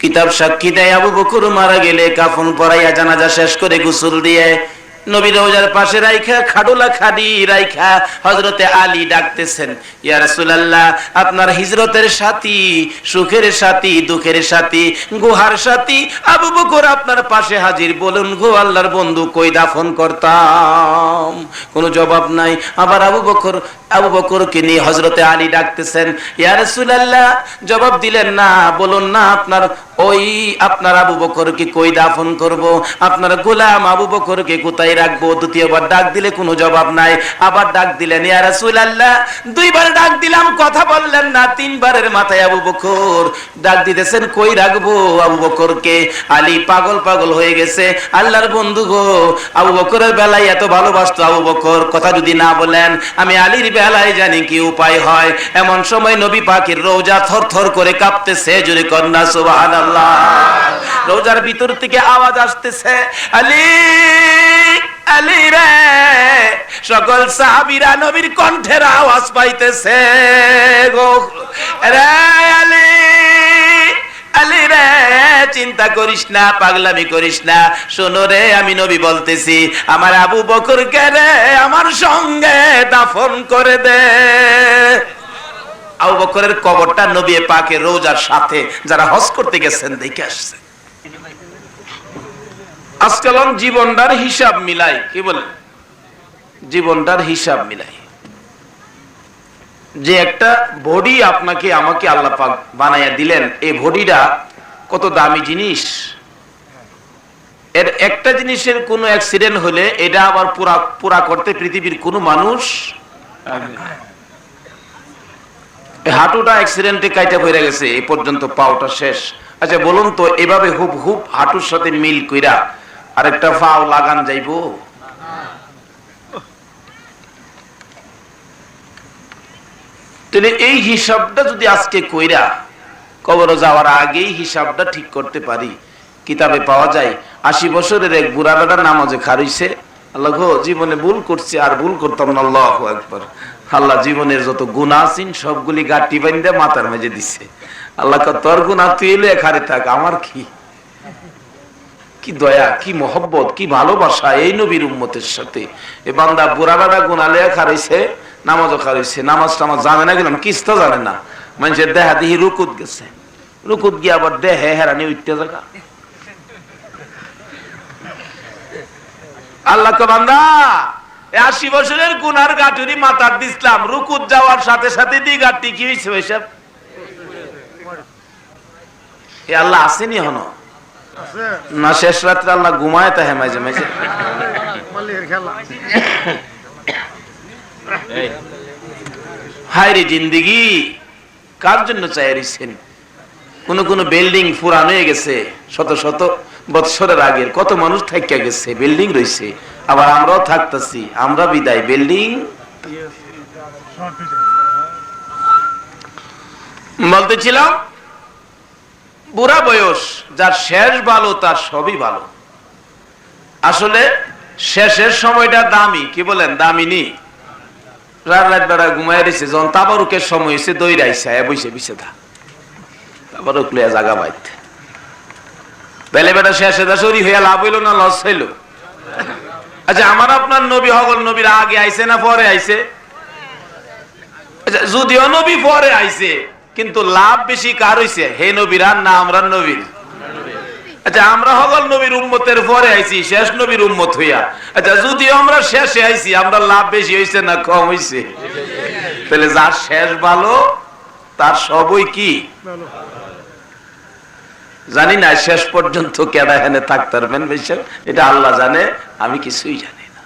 কিতাব সাক্ষী দেয় আবু বকর মারা গেলে কাফন পরাইয়া জানাজা শেষ করে গোসল দিয়ে নবী রওজার পাশে রাইখা খাডুলা খাডি রাইখা হযরতে আলী ডাকতেছেন, ইয়া রাসূলুল্লাহ, আপনার হিজরতের সাথী, সুখের সাথী, দুঃখের সাথী, গুহার সাথী আবু বকর আপনার পাশে হাজির, বলুন গো আল্লাহর বন্ধু, কই দাফন করতাম? কোনো জবাব নাই। আবার আবু বকরকে নিয়ে হযরতে আলী ডাকতেছেন, ইয়া রাসূলুল্লাহ, জবাব দিলেন না, বলুন না আপনার আবু বকরকে কই দাফন করব, আপনার গোলাম আবু বকরকে কোথায় রাখবো? দ্বিতীয়বার ডাক দিলে কোনো জবাব নাই। আবার ডাক দিলেন, ইয়া রাসূলুল্লাহ, দুইবার ডাক দিলাম, কথা বললেন না। তিনবারের মাথায় আবু বকর ডাক দিতেছেন, কই রাখবো আবু বকরকে? আলী পাগল হয়ে গেছে। আল্লাহর বন্ধু গো, আবু বকরের বেলায় এত ভালোবাসতো আবু বকর, কথা যদি না বলেন আমি আলীর বেলায় জানি কি উপায় হয়। এমন সময় নবী পাকের রওজা থরথর করে কাঁপতেছে, জোরে কন্যা সুবহানাল্লাহ। রওজার ভিতর থেকে আওয়াজ আসতেছে, আলী আলী রে। সকল সাহাবীরা নবীর কণ্ঠের আওয়াজ পাইতেছে, গো রে আলী, আলী রে, চিন্তা করিস না, পাগলামি করিস না, শোনো রে, আমি নবী বলতেছি, আমার আবু বকরকে রে আমার সঙ্গে দাফন করে দে। আবু বকরের কবরটা নবী পাকের রওজার সাথে যারা হজ করতে গেছেন দেখে আসছে। আজকাল জীবনটার হিসাব মিলাই, কি বলে, জীবনটার হিসাব মিলাই। যে একটা বডি আপনাকে আমাকে আল্লাহ পাক বানাইয়া দিলেন, এই বডিটা কত দামি জিনিস। এর একটা জিনিসের কোনো অ্যাক্সিডেন্ট হলে এটা আবার পুরা করতে পৃথিবীর কোনো মানুষ, হাঁটুটা অ্যাক্সিডেন্টে কাইটা পড়ে গেছে, এই পর্যন্ত পাওটা শেষ। আচ্ছা বলুন তো, এভাবে হুব হাঁটুর সাথে মিল কইরা আরেকটা পাও লাগান যাইবো? তাহলে এই হিসাবটা যদি আজকে কইরা কবরে যাওয়ার আগেই হিসাবটা ঠিক করতে পারি, কিতাবে পাওয়া যায় 80 বছরের এক বুড়া বেটা নামাজে খারইছে, আল্লাহ গো জীবনে ভুল করছি, আর ভুল করতাম না, আল্লাহু আকবার। আল্লাহ জীবনের যত গুনাহ আছেন সবগুলি গাঁটি বাইন্ধে মাথার মেজে দিছে। আল্লাহ কয়, তোর গুনাহ তুই এলে খারে থাক, আমার কি? কি দয়া, কি মহব্বত, কি ভালোবাসা এই নবীর উম্মতের সাথে। এ বান্দা বুড়া বেটা গুনাহ লইয়া খারইছে, নামাজও খারইছে, নামাজ টামাজ জানে না, গেলাম কিস্তা জানে না, মানুষের দেহা দিহি রুকুত গেছে, রুকুত গিয়ে আবার দেহে হেরানি উঠতে জায়গা। আল্লাহ কয়, বান্দা 80 বছরের গুনার গাঁটুরি মাথার দিসলাম, রুকুত যাওয়ার সাথে সাথে দি গাঁটটি কি হয়েছে ওইসব? এ আল্লাহ আসেনি হনো না? শেষ রাত্রে আল্লাহ ঘুমায় তাহে মাঝে মাঝে। হায় রে জিন্দিগি, কার জন্য চাই রইছেন? কোন বিল্ডিং পুরান হয়ে গেছে, শত শত বৎসরের আগের, কত মানুষ থাইকা গেছে, বিল্ডিং রইছে, আবার আমরাও থাকতেছি, আমরা বিদায়, বিল্ডিং। বলতেছিলাম বুড়া বয়স, যার শেষ ভালো তার সবই ভালো। আসলে শেষের সময়টা দামি, কি বলেন, দামিনী। রাত বেড়া ঘুমাই রয়েছে, যখন তাবারুকের সময় হয়েছে দৌড়াইছে বসে বিছে থা, তাবারুক লইয়া জাগা বাইতে বেলে বেটা শেষে শরীর হইয়া লাভ হইল না লস হইল? আচ্ছা আমার আপনার নবী হগল নবীর আগে আইছে না পরে আইছে? আচ্ছা যদিও নবী পরে আইছে, কিন্তু লাভ বেশি কার হইছে, হে নবীর না আমরা নবীর? আচ্ছা আমরা হগল নবীর উম্মতের পরে আইছি, শেষ নবীর উম্মত হইয়া। আচ্ছা যদিও আমরা শেষে আইছি, আমরা লাভ বেশি হইছে না কম হইছে? তাহলে যার শেষ ভালো তার সবই কি জানি না, শেষ পর্যন্ত কেডা হেনে থাকতে পারবেন বেশি, এটা আল্লাহ জানে, আমি কিছুই জানি না।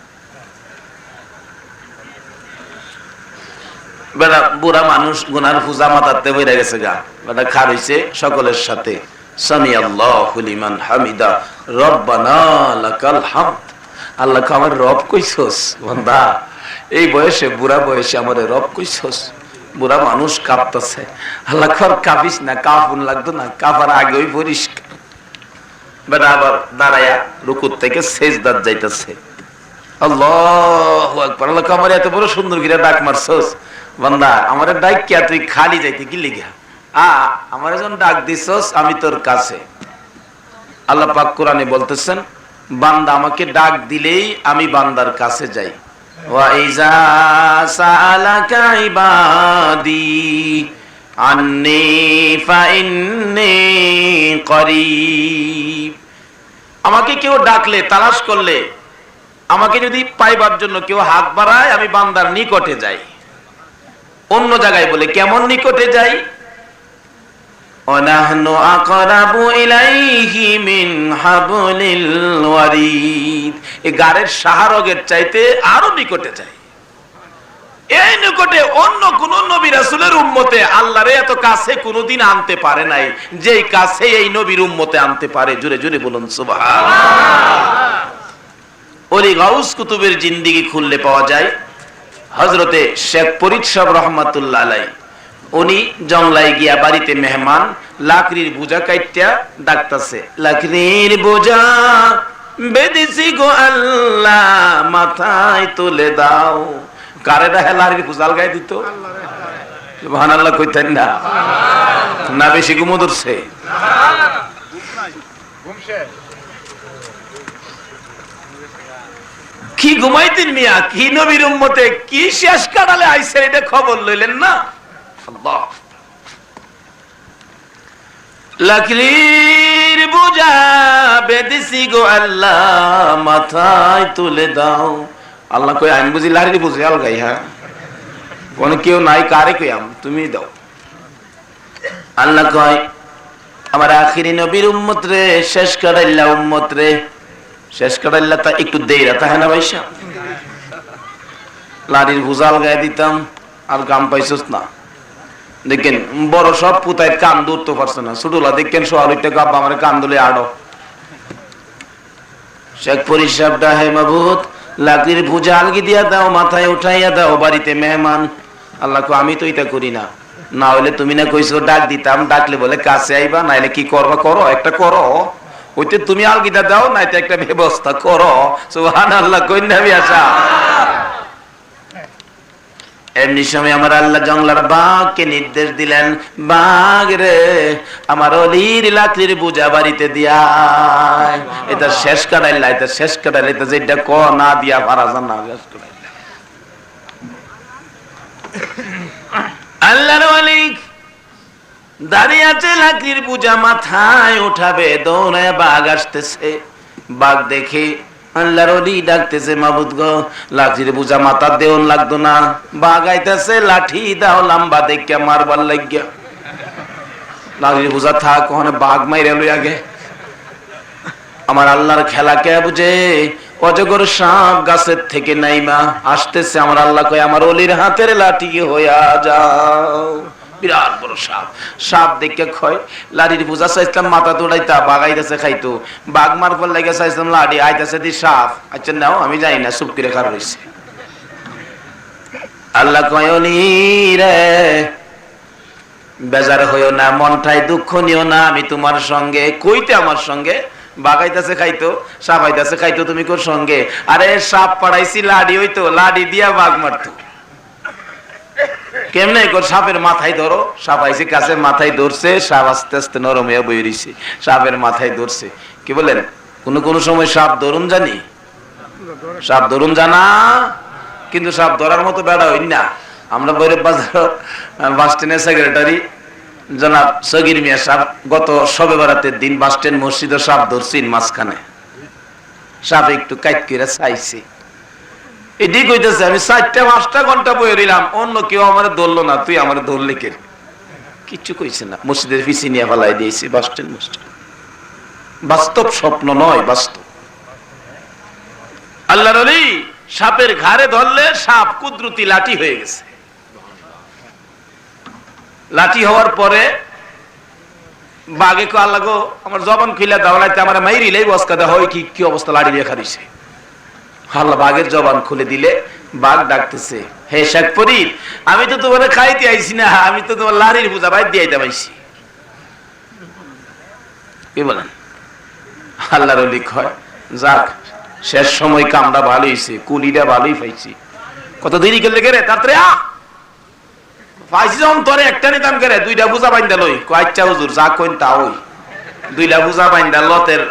বেটা বুড়া মানুষ গুনার পূজা মাথাতে বইরা গেছে গা, বেটা খার হইছে সকলের সাথে, সামি আল্লাহু লিমান হামিদা রব্বানা লাকাল হামদ। আল্লাহ আমার রব কইছস বান্দা, এই বয়সে, বুড়া বয়সে আমার রব কইছস? বুড়া মানুষ কাঁপতেছে, আল্লাহ কাঁপিস না, কাঁপুন লাগতো না, কাঁপার আগে ওই পরিষ্কার। বেটা আবার দাঁড়ায়া রুকুত থেকে সেজদাত যাইতেছে, আল্লাহু আকবার। আল্লাহ আমার এত বড় সুন্দর করে ডাক মারছস, বান্দা আমার ডাক কে তুই খালি যাইতে কি লিগা? আমার যখন ডাক দিছস আমি তোর কাছে। আল্লাহ পাক কোরআনে বলতেছেন, বান্দা আমাকে ডাক দিলেই আমি বান্দার কাছে যাই। ওয়া ইজা সাআলাকা ইবাদি আন্নী ফাইন্নী করিব। আমাকে কেউ ডাকলে, তালাশ করলে, আমাকে যদি পাইবার জন্য কেউ হাত বাড়ায়, আমি বান্দার নিকটে যাই। অন্য জায়গায় বলে কেমন নিকটে যাই? ওয়ানাহনু আকরাবু ইলাইহি মিন হাবলিল ওয়ারিদ। এই গারের শাহরগের চাইতে আরো নিকটে যাই। এই নিকটে অন্য কোন নবী রাসূলের উম্মতে আল্লাহরে এত কাছে কোনোদিন আনতে পারে নাই, যেই কাছে এই নবীর উম্মতে আনতে পারে। জোরে জোরে বলুন সুবহানাল্লাহ। ওলি গাউস কুতুবের জিন্দেগি খুললে পাওয়া যায় হযরতে শেখ ফরিদ সাহেব রহমাতুল্লাহ আলাইহি। উনি জংলায় গিয়া বাড়িতে মেহমান, লাকড়ির বোঝা কাইটটা ডাকতাছে, লাকড়ির বোঝা বেদিছি গো আল্লাহ মাথায় তুলে দাও। কারেডা হেলার বুঝাল গায়ে দিত। সুবহানাল্লাহ কইতেন না? না বেশি ঘুমো ধরছে? কি ঘুমাইতেন মিয়া? কি নবীর উম্মতে কি শেষ কাটালে আইছে, এটা খবর লইলেন না? আল্লাহ। লাকড়ির বোঝা বেদিছি গো আল্লাহ মাথায় তুলে দাও। আল্লাহ কই আইন বুঝি লাকড়ি বুঝে আলগাই? হ্যাঁ, কোন কেউ নাই, কারে কইয়াম, তুমি দাও। আল্লাহ কয় আমার আখিরি নবীর উম্মত রে, শেষ কাটাইল্লা উম্মত রে, শেষ কাটাইল্লা তা একটু দেইরা তাহে না ভাইসা। লাড়ির ভুজাল গায়ে দিতাম আর গাম পাইছস না। দেখেন বড় সব পুতায় কান ধরতে পারছে না, ছোটলা দেখেন সোয়ালিতে গাব্বা আমার কান ধরে আড়ো। শেখ ফরিদ সাহেব ডাহে মাবুদ লাকড়ির ভুজা আলগি দিয়া দাও, মাথায় উঠাইয়া দাও, বাড়িতে মেহমান। আল্লাহ কো আমি তো এটা করি না, না হইলে তুমি না কইছো ডাক দিতাম, ডাকলে বলে কাছে আইবা, নাইলে কি করবা করো, একটা করো। ওইতে তুমি আলগিটা দাও, নাইতে একটা ব্যবস্থা করো। সুবহানাল্লাহ কইন না বিয়াসা। এমনি সময় আমার আল্লাহ জংলার বাঘকে নির্দেশ দিলেন, বাঘ রে আমার অলির লাকড়ির বোঝা বাড়িতে দিয়া। এটা শেষ কাটাইলা, এটা শেষ কাটাইলা, এটা যেটা ক না দিয়া পারা যান না। আল্লাহর ওলি দাঁড়িয়ে আছে, লাকড়ির বোঝা মাথায় উঠাবে, দৌড়ায় বাঘ আসতেছে। বাঘ দেখে আল্লাহর ওলি ডাকতেছে, মাবুদ গো লাঠির বোঝা মাথা দেওন লাগতো না, বাঘ আইতেছে, লাঠি দাও লম্বা দেখে মারবার লাগিয়া। লাঠির বোঝা থাক, ওখানে বাঘ মাইরে লই আগে। আমার আল্লাহর খেলা কে বুঝে? অজগর সাপ গাছের থেকে নাইমা আসতেছে, আমার আল্লাহ কয় আমার ওলির হাতের লাঠি হইয়া যাও। বিরাট বড় সাপ, সাপ দেখে খয় লাঠির বোঝা চাইছিলাম মাথা দৌড়াইতা, বাঘ আইতেছে খাইতো, বাঘ মারবার লাগে চাইছিলাম লাঠি, আইতেছে দি সাপ। আচ্ছা নাও আমি যাই না, চুপ করে খারাপ হয়েছে। আল্লাহ কয় ওলি রে বেজার হইও না, মনটাই দুঃখ নিও না, আমি তোমার সঙ্গে। কইতে আমার সঙ্গে? বাঘ আইতেছে খাইতো, সাপ আইতেছে খাইতো, তুমি কোর সঙ্গে? আরে সাপ পাড়াইছি লাডি হইতো, লাডি দিয়া বাঘ মারতো। কেমনে কর? সাপের মাথায় ধরো, সাপ আইসি কাছে, মাথায় ধরছে, সাপ আস্তে আস্তে নরম হয়ে বই রইছে, সাপের মাথায় ধরছে। কি বলেন? কোন কোন সময় সাপ ধরুন জানি, সাপ ধরুন জানা, কিন্তু সাপ ধরার মতো বেড়া হই না। আমরা বৈরব বাজার বাস স্ট্যান্ডের সেক্রেটারি জনাব সগির মিয়া সাপ গত শবে বরাতের দিন বাস স্ট্যান্ড মসজিদে সাপ ধরছেন মাঝখানে। সাপ একটু কাইট করে চাইছে, এটি কইতেছে আমি 4-5 ঘন্টা বয়ে রইলাম, অন্য কেউ আমার ধরলো না, তুই আমার ধরলি কে? কিচ্ছু কইছে না, মসজিদের পিছিয়ে নিয়ে ফেলাই দিয়েছি বাস স্ট্যান্ড মসজিদ। বাস্তব স্বপ্ন নয়, বাস্তব। আল্লাহর ওলি সাপের ঘাড়ে ধরলে সাপ কুদরতি লাঠি হয়ে গেছে। লাঠি হওয়ার পরে বাঘে কো আল্লাহ গো আমার জবান খুলে দাও, লাইতে আমার মাইরিলেই বসকাদা হয় কি কি অবস্থা, লাঠি লেখা দিছে। আল্লাহ বাঘের জবান খুলে দিলে বাঘ ডাকতেছে, হে শেখ ফরিদ আমি তো তোমার খাইতে আইছি না, আমি তো তোমার লাড়ির বোঝা বাইর দিয়ে আইতে পাইছি। কি বলেন? আল্লাহর ওলি কয় যাক শেষ সময় কামটা ভালো হইছে, কুলিটা ভালোই পাইছি। কত দেরি করলে গে রে? তাড়াতাড়ি আ, পাইছি যখন তোরে একটা নিতাম করে দুইটা বুঝা বাইন্দা লই কয়েকটা হুজুর যা কইন তা ওই দুইটা বুঝা বাইন্দা লতের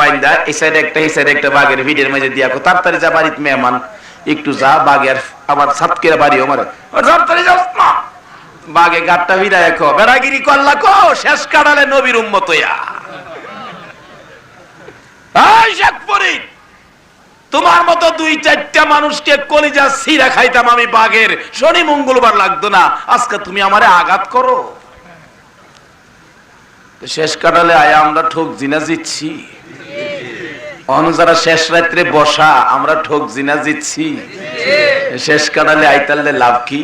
বাইন্দা এই সাইডে একটা এই সাইডে একটা বাঘের ভিড়ের মাঝে দিয়া তাড়াতাড়ি যা বাড়িতে মেহমান একটু যা বাঘের আবার ছাতকেরা বাড়িও মারে তাড়াতাড়ি যাও না বাঘে গাটটা ভিড়ায় কো বেড়াগিরি করলা কো শেষ কাটালে নবীর উম্মত হইয়া এই শেখ ফরিদ তোমার মতো দুই চারটা মানুষকে কলিজা ছিঁড়া খাইতাম আমি বাঘের শনি মঙ্গলবার লাগতো না আজকে তুমি আমারে আঘাত করো শেষ কাটালে আয়া আমরা ঠোক জিনা জিতছি যারা শেষ রাত্রে বসা আমরা ঠোক জিনা জিতছি শেষ কাটালে আইতালে লাভ কি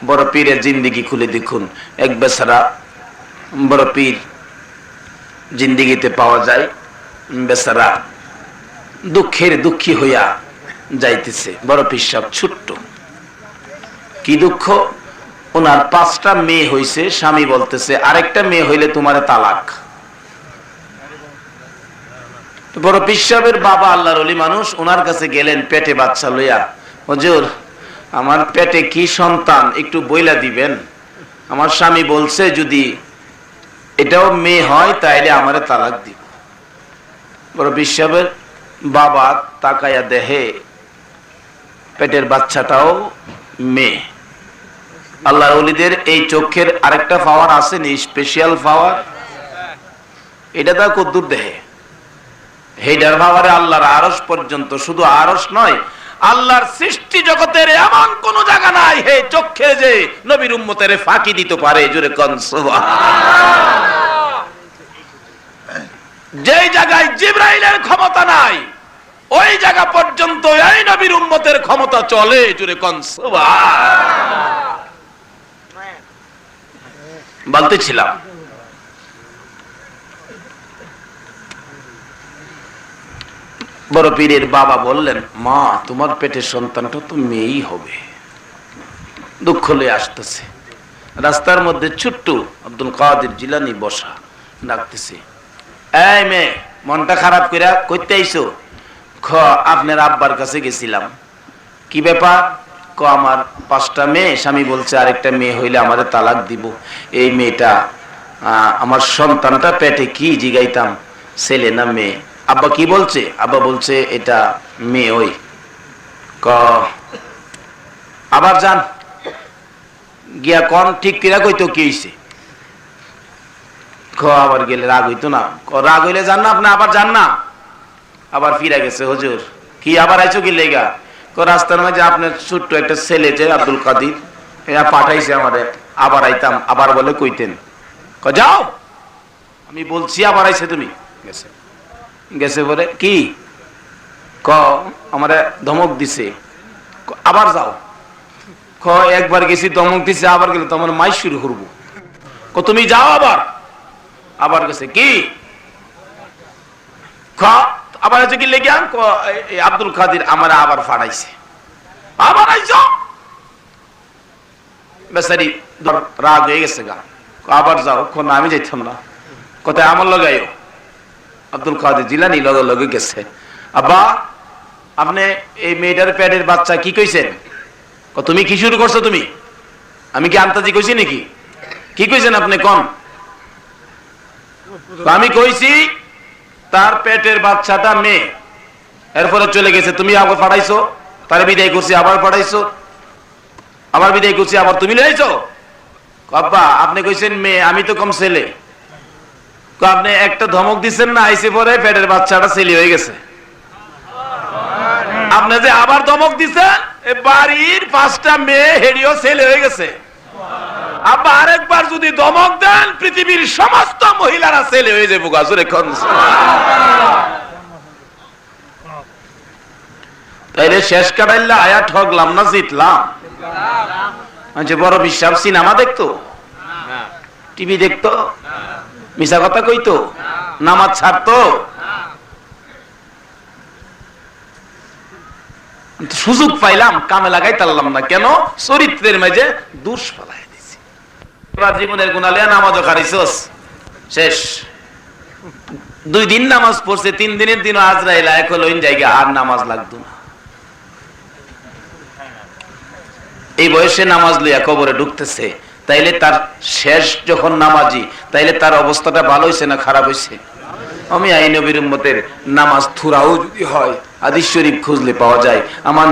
বড় পীরের জিন্দিগি খুলে দেখুন এক বেচারা বড় পীর জিন্দিগিতে পাওয়া যায় বেচারা দুঃখের দুঃখী হইয়া যাইতেছে বড় পীর সাহেব ছোট্ট কি দুঃখ ওনার 5টা মেয়ে হইছে স্বামী বলতেছে আরেকটা মেয়ে হইলে তোমারে তালাক বড় পীর সাহেবের বাবা আল্লাহর ওলি মানুষ ওনার কাছে গেলেন পেটে বাচ্চা লইয়া হুজুর আমার পেটে কি সন্তান একটু বইলা দিবেন আমার স্বামী বলছে যদি এটাও মেয়ে হয় তাইলে আমারে তালাক দিব বড় পীর সাহেবের বাবা তাকায়া দেহে পেটের বাচ্চাটাও মেয়ে আল্লাহর ওলিদের এই চোখের আরেকটা পাওয়ার আছে নি স্পেশাল পাওয়ার এটা দা কদ্দুর দেহে হেডার পাওয়ারে আল্লাহর আরশ পর্যন্ত শুধু আরশ নয় আল্লাহর সৃষ্টি জগতের এমন কোন জায়গা নাই হে চোখে যে নবীর উম্মতের ফাঁকি দিতে পারে জোরে কোন সুবহানাল্লাহ যেই জায়গায় জিবরাইলের ক্ষমতা নাই ওই জায়গা পর্যন্ত এই নবীর উম্মতের ক্ষমতা চলে জোরে কোন সুবহানাল্লাহ বলতেছিলাম বড় পীরের বাবা বললেন মা তোমার পেটের সন্তানটা তো মেয়েই হবে দুঃখ লয়ে আসতেছে রাস্তার মধ্যে ছোট্ট আব্দুল কাদের জিলানী বসা ডাকতেছে এই মেয়ে মনটা খারাপ কইরা কইতে আইছো আপনার আব্বার কাছে গেছিলাম কি ব্যাপার আমার 5টা মেয়ে স্বামী বলছে আরেকটা মেয়ে হইলে আমাদের তালাক দিব এই মেয়েটা আমার সন্তানটা পেটে কি জিগাইতাম ছেলে না মেয়ে আব্বা কি বলছে আব্বা বলছে এটা মেয়ে ওই আবার যান গিয়া কোন ঠিক কিরা কইতো কি হইছে আবার গেলে রাগ হইতো না রাগ হইলে যান না আপনি আবার যান না আবার ফিরে গেছে হুজুর কি আবার আইছো কি লেগা রাস্তার মাঝে আপনার ছোট্ট একটা ছেলে যে আব্দুল কাদির এরা পাঠাইছে আমাদের আবার আইতাম আবার বলে কইতেন যাও আমি বলছি আবার আইছে তুমি গেছে গেছে বলে কি আমারে ধমক দিছে আবার যাও একবার গেছি ধমক দিছে আবার গেলে তোমার মাই শুরু করবো তুমি যাও আবার আবার গেছে কি আবার আছে কি লেগে আব্দুল কাদির আমার আবার ফাড়াইছে আবার আইছো বেচারি রাগ হয়ে গেছে গা আবার যাও কোন আমি যাইতাম না কোথায় আমার লগাইও আব্দুল কাদের জিলানী লগে লগে গেছে আব্বা আপনি এই মেয়েটার পেটের বাচ্চা কি কইছেন তুমি কি শুরু করছো তুমি আমি কি আন্তাজি কইছি নাকি কি কইছেন আপনি কোন আমি কইছি তার পেটের বাচ্চাটা মেয়ে এরপরে চলে গেছে তুমি আবার পাঠাইছো তারে বিদায় করছি আবার পাঠাইছো আবার বিদায় করছি আবার তুমি লইছো আব্বা আপনি কইছেন মেয়ে আমি তো কম ছেলে আপনি একটা ধমক দিচ্ছেন না আইসে পরে পেটের বাচ্চাটা ছেলে হয়ে গেছে আপনি যে আবার ধমক দিচ্ছেন বাড়ির 5টা মেয়ে হেডিও ছেলে হয়ে গেছে আবার আরেকবার যদি ধমক দেন পৃথিবীর সমস্ত মহিলারা ছেলে হয়ে যাবে গাজরে কোন তাইলে শেষ কাটাইলে আয়া ঠকলাম না জিতলাম আচ্ছা বড় বিশ্বাস সিনেমা দেখতো টিভি দেখতো মিশা কথা কইতো নামাজ ছাড়তো সুযোগ পাইলাম কামে লাগাই তারলাম না কেন চরিত্রের মাঝে দোষ ফেলাই দিছি জীবনের গুণালিয়া নামাজও খারিছস শেষ 2 দিন নামাজ পড়ছে 3 দিনের দিন আজরাইল এখন ওই জায়গা আর নামাজ লাগতো না এই বয়সে নামাজ লইয়া কবরে ঢুকতেছে, তাইলে তার শেষ যখন নামাজি, তাইলে তার অবস্থাটা ভালো হয়েছে না খারাপ হয়েছে? আমি এই নবীর উম্মতের নামাজ থুরাও যদি হয়, হাদিস শরীফ খুঁজলে পাওয়া যায়। আমার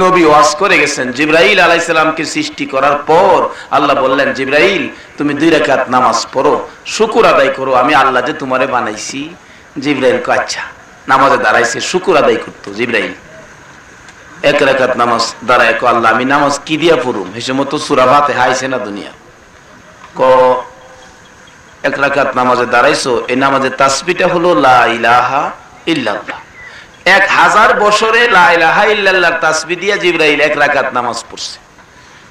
নবী ওয়াজ করে গেছেন, জিবরাইল আলাইহিস সালামকে সৃষ্টি করার পর আল্লাহ বললেন, জিবরাইল তুমি 2 রাকাত নামাজ পড়ো, শুকর আদায় করো, আমি আল্লাহ যে তোমারে বানাইছি। জিবরাইল কয় আচ্ছা। নামাজে দাঁড়াইছে, শুকর আদায় করতো জিবরাইল। 1 রাকাত নামাজ দাঁড়ায় কো আল্লাহ আমি নামাজ কি দিয়া পড়ুম? হিসেবে তো সূরা ফাতিহা আইছে না দুনিয়া। ক 1 রাকাত নামাজে দাঁড়াইছো, এই নামাজের তাসবিহটা হলো লা ইলাহা ইল্লাল্লাহ। 1000 বছরে লা ইলাহা ইল্লাল্লাহ তাসবিহ দিয়া জিবরাইল 1 রাকাত নামাজ পড়ছে।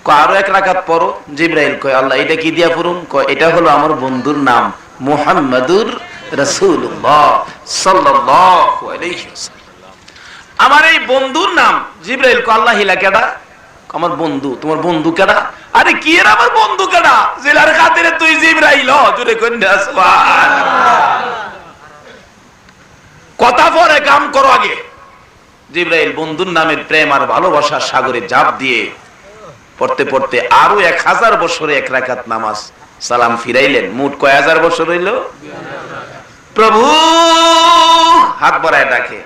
ক আরো 1 রাকাত পড়ো। জিবরাইল কয় আল্লাহ এটা কি দিয়া পড়ুম? কয় এটা হলো আমার বন্ধুর নাম মুহাম্মাদুর রাসূলুল্লাহ সাল্লাল্লাহু আলাইহি ওয়াসাল্লাম। আমার এই বন্ধুর নাম। জিবরাইল কয় আল্লাহ হিলা কেডা? আমার বন্ধু। তোমার বন্ধু কেডা? আরে কি এর আমার বন্ধু কেডা? জেলার খাতিরে তুই জিবরাইল জুরে কন্যা সুবহানাল্লাহ। কথা পরে কাম করো আগে। জিবরাইল বন্ধুর নামের প্রেম আর ভালোবাসার সাগরে ঝাঁপ দিয়ে পড়তে পড়তে আরো 1000 বছরে 1 রাকাত নামাজ সালাম ফিরাইলেন। মোট কয় হাজার বছর হইল? প্রভু হাত বাড়ায় ডাকে,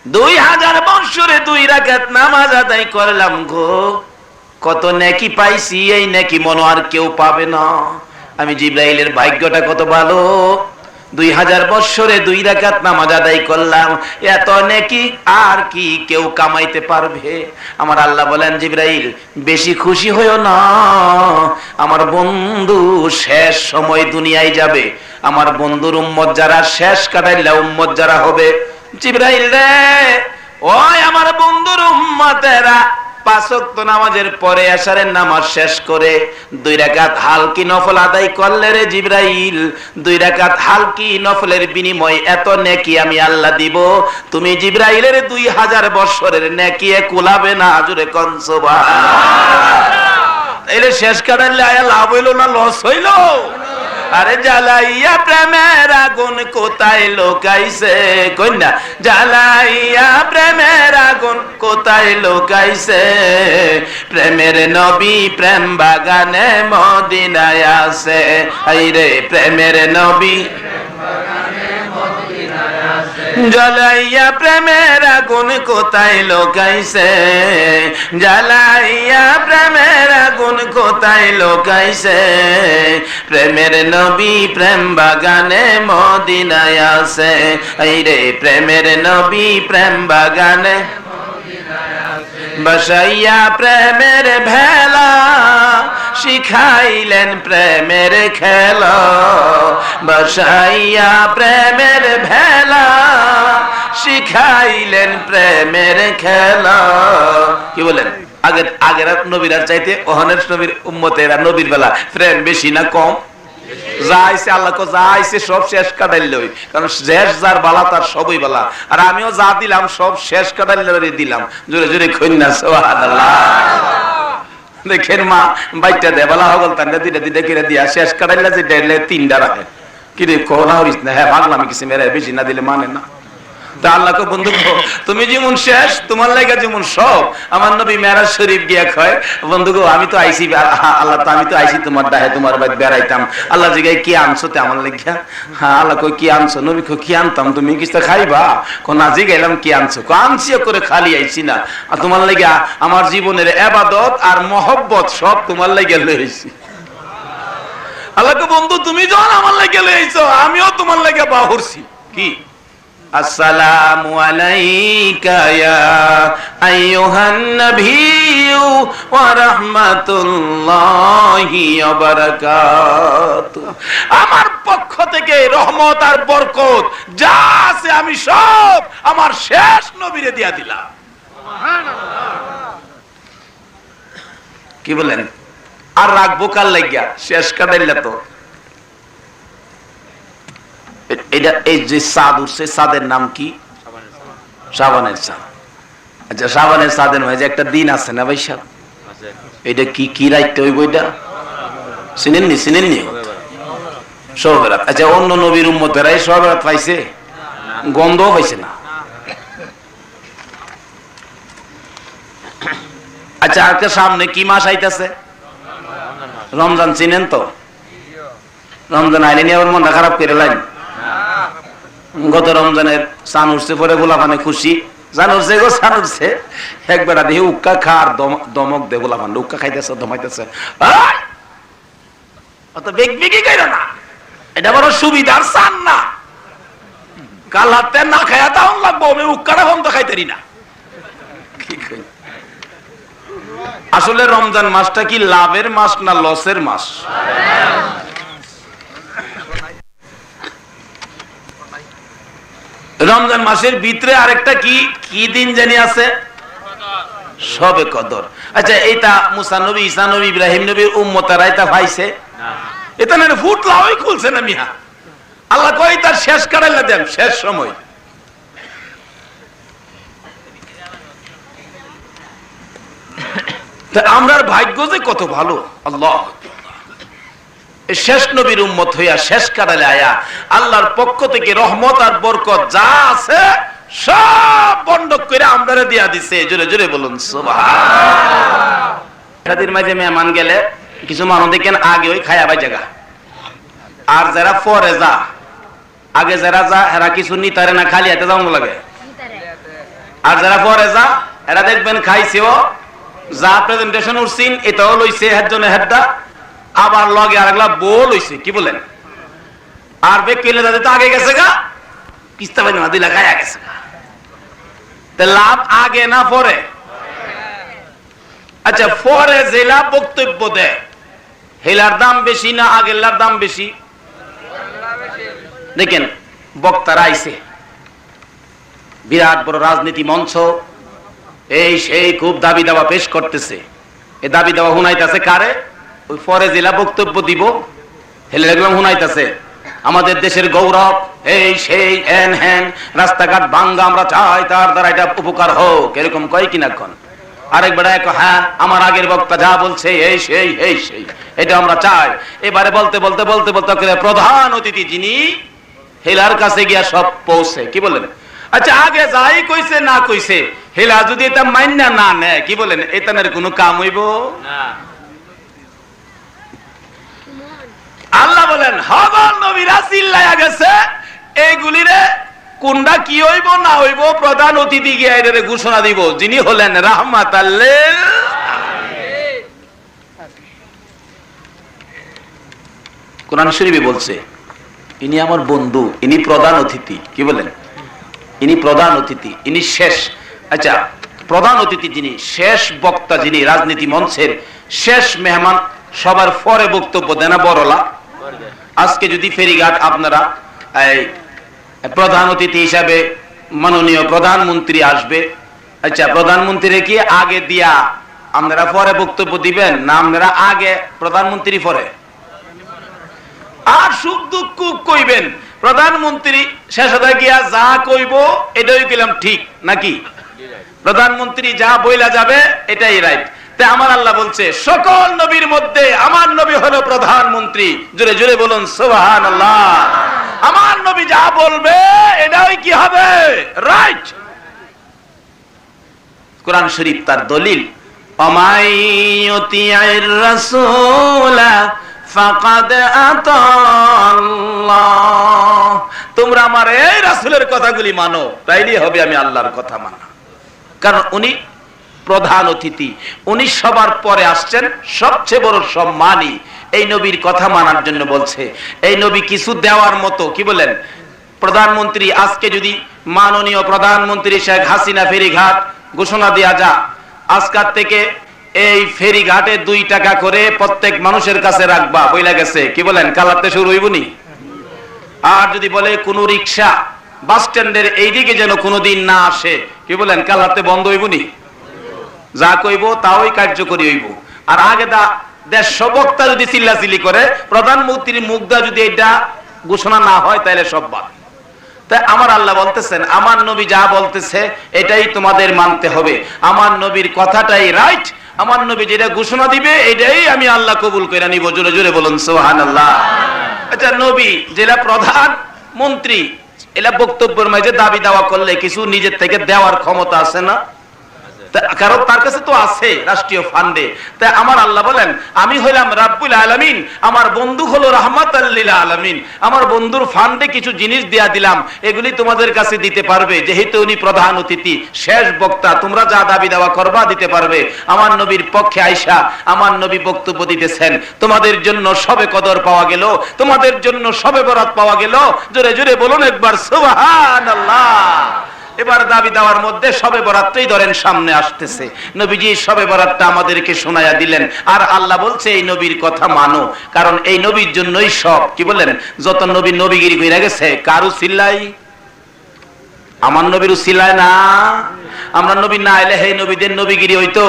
2000 বছরে 2 রাকাত নামাজ আদায় করলাম গো, কত নেকি পাইছি, এই নেকি মনে আর কেউ পাবে না। আমি জিবরাইলের ভাগ্যটা কত ভালো, 2000 বছরে 2 রাকাত নামাজ আদায় করলাম, এত নেকি আর কি কেউ কামাইতে পারবে? আমার আল্লাহ বলেন, জিবরাইল বেশি খুশি হইও না, আমার বন্ধু শেষ সময় দুনিয়ায় যাবে। আমার বন্ধুর উম্মত যারা শেষ কাটাইলা উম্মত যারা হবে, জিবরাইল রে ওই আমার বন্ধুর উম্মতেরা 5 ওয়াক্ত নামাজের পরে এশারের নামাজ শেষ করে 2 রাকাত হালকি নফল আদায় করলে রে জিবরাইল, 2 রাকাত হালকি নফলের বিনিময়ে এত নেকি আমি আল্লাহ দিব, তুমি জিবরাইলের 2000 বছরের নেকি কুলাবে না। জোরে কোন সুবহানাল্লাহ। এলে শেষ কাটাইলে লাভ হইল না লস হইল? আরে জ্বালাইয়া প্রেমের আগুন কোথায় লোকাইছে, কন্যা জ্বালাইয়া প্রেমের আগুন কোথায় লোকাইছে, প্রেমের নবী প্রেম বাগানে মদিনায় আছে, আইরে প্রেমের নবী জ্বালাইয়া প্রেমের আগুন কোথায় লোকাইছে, জ্বালাইয়া প্রেমের আগুন কোথায় লোকাইছে, প্রেমের নবী প্রেম বাগানে মদিনায় আছে, আইরে প্রেমের নবী প্রেম বাগানে বসাইয়া প্রেমের ভেলা, শিখাইলেন প্রেমের খেলা, বসাইয়া প্রেমের ভেলা, শিখাইলেন প্রেমের খেলা। কি বলেন? আগের নবীর চাইতে ওহনের নবীর উম্মতেরা নবীর বেলা প্রেম বেশি না কম? যাইছে আল্লাহ কো যাইছে সব শেষ কাটাইলই, কারণ শেষ যার বালা তার সবই বালা। আর আমিও যা দিলাম সব শেষ কাটাইলই দিলাম। জোরে জোরে কইনা সুবহানাল্লাহ। দেখেন মা বাইটা দে বালা হগল তান্ডা দিটা দিটা কিরে দিয়া শেষ কাটাইলা যে ডেলে 3টা রাখে কি রে কোনা হরিস না। হ্যাঁ ভাগলাম কিছু মেরে বেশি না দিলে মানে না। তা আল্লাহকে বন্ধু তুমি যেমন শেষ তোমার লাগা যেমন সব। আমার নবী মেরাজ শরীফ গিয়া কয়, বন্ধু গো আমি তো আইছি আল্লাহ, তো আমি তো আইছি তোমার দাহে তোমার বাড়ি বেড়াইতাম। আল্লাহ জিগায় কি আনছো তে আমার লাগিয়া? হ্যাঁ আল্লাহ কই কি আনছো? নবী কই কি আনতাম, তুমি কিছু খাইবা? কো না জিগাইলাম কি আনছো? কো আনছি করে খালি আইছি না, আর তোমার লাগিয়া আমার জীবনের ইবাদত আর মহব্বত সব তোমার লাগিয়া লইছি। আল্লাহকে বন্ধু তুমি যখন আমার লাগিয়া লইছো আমিও তোমার লাগিয়া বাহুরছি। কি আসসালামু আলাইকা ইয়া আইয়ুহান নাবিয়্যু ওয়া রাহমাতুল্লাহি ওয়া বারাকাতুহু। আমার পক্ষ থেকে রহমত আর বরকত যা আছে আমি সব আমার শেষ নবীরে দিয়া দিলাম। সুবহানাল্লাহ। কি বলেন? আর রাখবো কার লাগিয়া? শেষ কাটাইলা তো। এটা এই যে চাঁদ উঠছে, চাঁদের নাম কি? শাবানের চাঁদ। আচ্ছা শাবানের চাঁদের মাঝে একটা দিন আছে না ভাই সাহেব? এটা কি কি রাইতে হইব? এটা চিনেননি? চিনেননি? শবে বরাত। আচ্ছা অন্য নবীর উম্মতেরাই শবে বরাত পাইছে? গন্ধও পাইছে না। আচ্ছা আজকে সামনে কি মাস আইতেছে? রমজান চিনেন তো? রমজান আইলে নিয়ে আমার মনটা খারাপ করে লাইন। গত রমজানের চান উঠছে পরে গোলা পানে খুশি, চান উঠছে গো চান উঠছে, একবার দেখি উক্কা খার দমক দে গোলা পান উক্কা খাইতেছে দমাইতেছে। অত বেগ বেগি খাইল না, এটা বড় সুবিধার চান না। কাল হাতে না খাইয়া তাও লাগবো, আমি উক্কাটা বন্ধ খাইতেরি না। আসলে রমজান মাসটা কি লাভের মাস না লসের মাস? রমজান মাসের ভিতরে আরেকটা কি কি দিন জানি আছে? শবে কদর। আচ্ছা এইটা মুসা নবী, ঈসা নবী, ইব্রাহিম নবীর উম্মতেরা এটা পাইছে? এটা না ফুটলাওই খুলছে না মিয়া। আল্লাহ কই তার শেষ কাটাইলা দেন, শেষ সময়। আমরার ভাগ্য যে কত ভালো। আল্লাহ শেষ নবীর উম্মত হইয়া শেষ কাটালে আয়া আল্লাহর পক্ষ থেকে রহমত আর বরকত যা আছে সব বন্ধক করে আমরা দিয়া দিছে। জোরে জোরে বলুন সুবহানাল্লাহ। মাঝে মেহমান গেলে কিছু মানুষ দেখেন আগে ওই খায়া ভাই জায়গা, আর যারা পরে যা, আগে যারা যা এরা কিছু নিতারে না, খালি হাতে যাওয়া লাগে। আর যারা পরে যা এরা দেখবেন খাইছেও, যা প্রেজেন্টেশন উঠছিন এটাও লইছে হেডজনে হেডটা, আবার লগে আরেকলা বউ লইছে। কি বলেন? আর বেকিলে দাদা তো আগে গেছে গা, কিস্তা বাজে না দিলা খায়া গেছে গা। তে লাভ আগে না পরে? আচ্ছা পরে জেলা বক্তব্য দেয় হেলার দাম বেশি না আগেরলার দাম বেশি? দেখেন বক্তারা আইছে, বিরাট বড় রাজনীতি মঞ্চ, এই সেই খুব দাবি দাওয়া পেশ করতেছে। এই দাবি দাওয়া হুনাইতেছে কারে? ওই পরে জেলা বক্তব্য দিব হেলে দেখলাম হুনাইতেছে আমাদের দেশের গৌরব, এই সেই হ্যান হ্যান, রাস্তাঘাট ভাঙ্গা আমরা চাই, তার দ্বারা এটা উপকার হোক, এরকম কয় কিনা কোন। আরেকবার হ্যাঁ আমার আগের বক্তা যা বলছে এই সেই এই সেই, এটা আমরা চাই। এবারে বলতে বলতে বলতে বলতে প্রধান অতিথি যিনি হেলার কাছে গিয়া সব পৌঁছে। কি বলেন? আচ্ছা আগে যাই কইছে না কইছে, হেলা যদি এটা মান্য না নেয়, কি বলেন, এটানের কোনো কাম হইব না। আল্লাহ বলেন হগল নবীরা চিল্লাইয়া গেছে, এইগুলিরে কোনটা কি হইব না হইব প্রধান অতিথি গিয়া এর ঘোষণা দিব, যিনি হলেন রাহমাতাল লিল আলামিন। কোরআন শরীফে বলছে ইনি আমার বন্ধু, ইনি প্রধান অতিথি। কি বলেন? ইনি প্রধান অতিথি, ইনি শেষ। আচ্ছা প্রধান অতিথি যিনি, শেষ বক্তা যিনি, রাজনীতি মঞ্চের শেষ মেহমান, সবার পরে বক্তব্য দেন না বড়লা। আজকে যদি ফেরিঘাট আপনারা প্রধান অতিথি হিসাবে মাননীয় প্রধানমন্ত্রী আসবে, আচ্ছা প্রধানমন্ত্রী কি আগে দিয়া আপনারা পরে বক্তব্য দিবেন না আপনারা আগে প্রধানমন্ত্রী পরে? আর সুখ দুঃখ কইবেন প্রধানমন্ত্রী শেষ হতে গিয়া যা কইব এটাই কইলাম ঠিক নাকি? প্রধানমন্ত্রী যা বইলা যাবে এটাই রাইট। তাই আমার আল্লাহ বলছে সকল নবীর মধ্যে আমার নবী হলো প্রধানমন্ত্রী। জোরে জোরে বলুন সুবহানাল্লাহ। আমার নবী যা বলবে এটাই কি হবে? রাইট। কোরআন শরীফ তার দলিল, অমাইয়ুতিআইর রাসূলা ফাকাদ আতাল্লাহ। তোমরা আমার এই রাসূলের কথাগুলি মানো, তাইলেই হবে আমি আল্লাহর কথা মানা। কারণ উনি প্রধান অতিথি, উনি সবার পরে আসছেন, সবচেয়ে বড় সম্মানী। এই নবীর কথা মানার জন্য বলছে। এই নবী কিছু দেওয়ার মতো, কি বলেন, প্রধানমন্ত্রী আজকে যদি মাননীয় প্রধানমন্ত্রী শেখ হাসিনা ফেরিঘাট ঘোষণা দেয়া যা আজকাল থেকে এই ফেরিঘাটে 2 টাকা করে প্রত্যেক মানুষের কাছে রাখবা বইলা গেছে, কি বলেন, কালাতে শুরু হইবনি? আর যদি বলে কোন রিক্সা বাস স্ট্যান্ডের এইদিকে যেন কোনোদিন না আসে, কি বলেন, কালাতে বন্ধ হইবনি? যা কইব তাওই কার্যকরী হইব। আর আগে দেশ বক্তা যদি চিল্লাচিল্লি করে, প্রধানমন্ত্রীর মুখদা যদি এটা ঘোষণা না হয় তাহলে সব বাদ। তাই আমার আল্লাহ বলতেছেন আমার নবী যা বলতেছে এটাই তোমাদের মানতে হবে, আমার নবীর কথাটাই রাইট, আমার নবী যেটা ঘোষণা দিবে এটাই আমি আল্লাহ কবুল করে নিব। জোরে জোরে বলুন সুবহানাল্লাহ। আচ্ছা নবী যেটা প্রধান মন্ত্রী, এলা বক্তব্যের মাঝে দাবি দাওয়া করলে কিছু নিজের থেকে দেওয়ার ক্ষমতা আছে না? কারণ তার কাছে তো আছে রাষ্ট্রীয় ফান্ডে। তাই আমার আল্লাহ বলেন আমি হইলাম রাব্বুল আলামিন, আমার বন্ধু হলো রাহমাতাল লিল আলামিন, আমার বন্ধুর ফান্ডে কিছু জিনিস দেয়া দিলাম, এগুলি তোমাদের কাছে দিতে পারবে, যেহেতু উনি প্রধান অতিথি শেষ বক্তা, তোমরা যা দাবি দেওয়া করবা দিতে পারবে। আমার নবীর পক্ষে আয়েশা আমার নবী বক্তব্য দিতেছেন, তোমাদের জন্য শবে কদর পাওয়া গেল, তোমাদের জন্য শবে বরাত পাওয়া গেল, জোরে জোরে বলুন একবার সুবহানাল্লাহ। এবার দাবি দেওয়ার মধ্যে শবে বরাতটাই ধরেন সামনে আসতেছে, নবীজি শবে বরাতটা আমাদেরকে শোনায়া দিলেন। আর আল্লাহ বলছে এই নবীর কথা মানো, কারণ এই নবীর জন্যই সব। কি বলেন, যত নবী নবীগিরি কইরা গেছে কার উসিলাই? আমার নবীর উসিলাই না। আমরা নবী না এলে হে নবীদের নবীগিরি হইতো।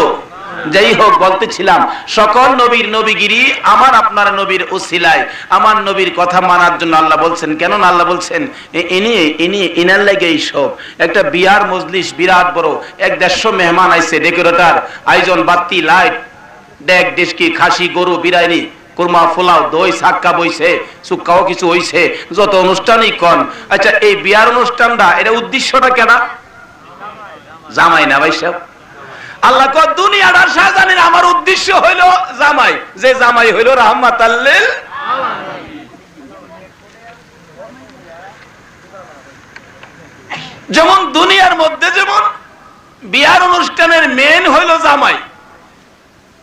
যাই হোক, বলতেছিলাম সকল নবীর নবীগিরি আমার আপনার নবীর উসিলায়, আমার নবীর কথা মানার জন্য আল্লাহ বলছেন। কেন না আল্লাহ বলছেন ইনার লাগে এই সব। একটা বিয়ার মজলিস বিরাট বড়, 150 মেহমান আইছে, ডেকোরেটর আয়োজন, বাতি লাইট, ডেক ডেস্কি, খাসি গরু বিরিয়ানি কুরমা পোলাও দই সাক্কা বইছে, সুক্কাও কিছু হইছে, যত অনুষ্ঠানই কন। আচ্ছা এই বিয়ার অনুষ্ঠানটা এটা উদ্দেশ্যটা কেনা? জামাই না ভাই সাহেব? আল্লাহ কয় দুনিয়াটা সাজানোর আমার উদ্দেশ্য হইল জামাই, যে জামাই হইল রাহমাতাল লিল আলামিন। যেমন দুনিয়ার মধ্যে যেমন বিয়ার অনুষ্ঠানের মেন হইল জামাই,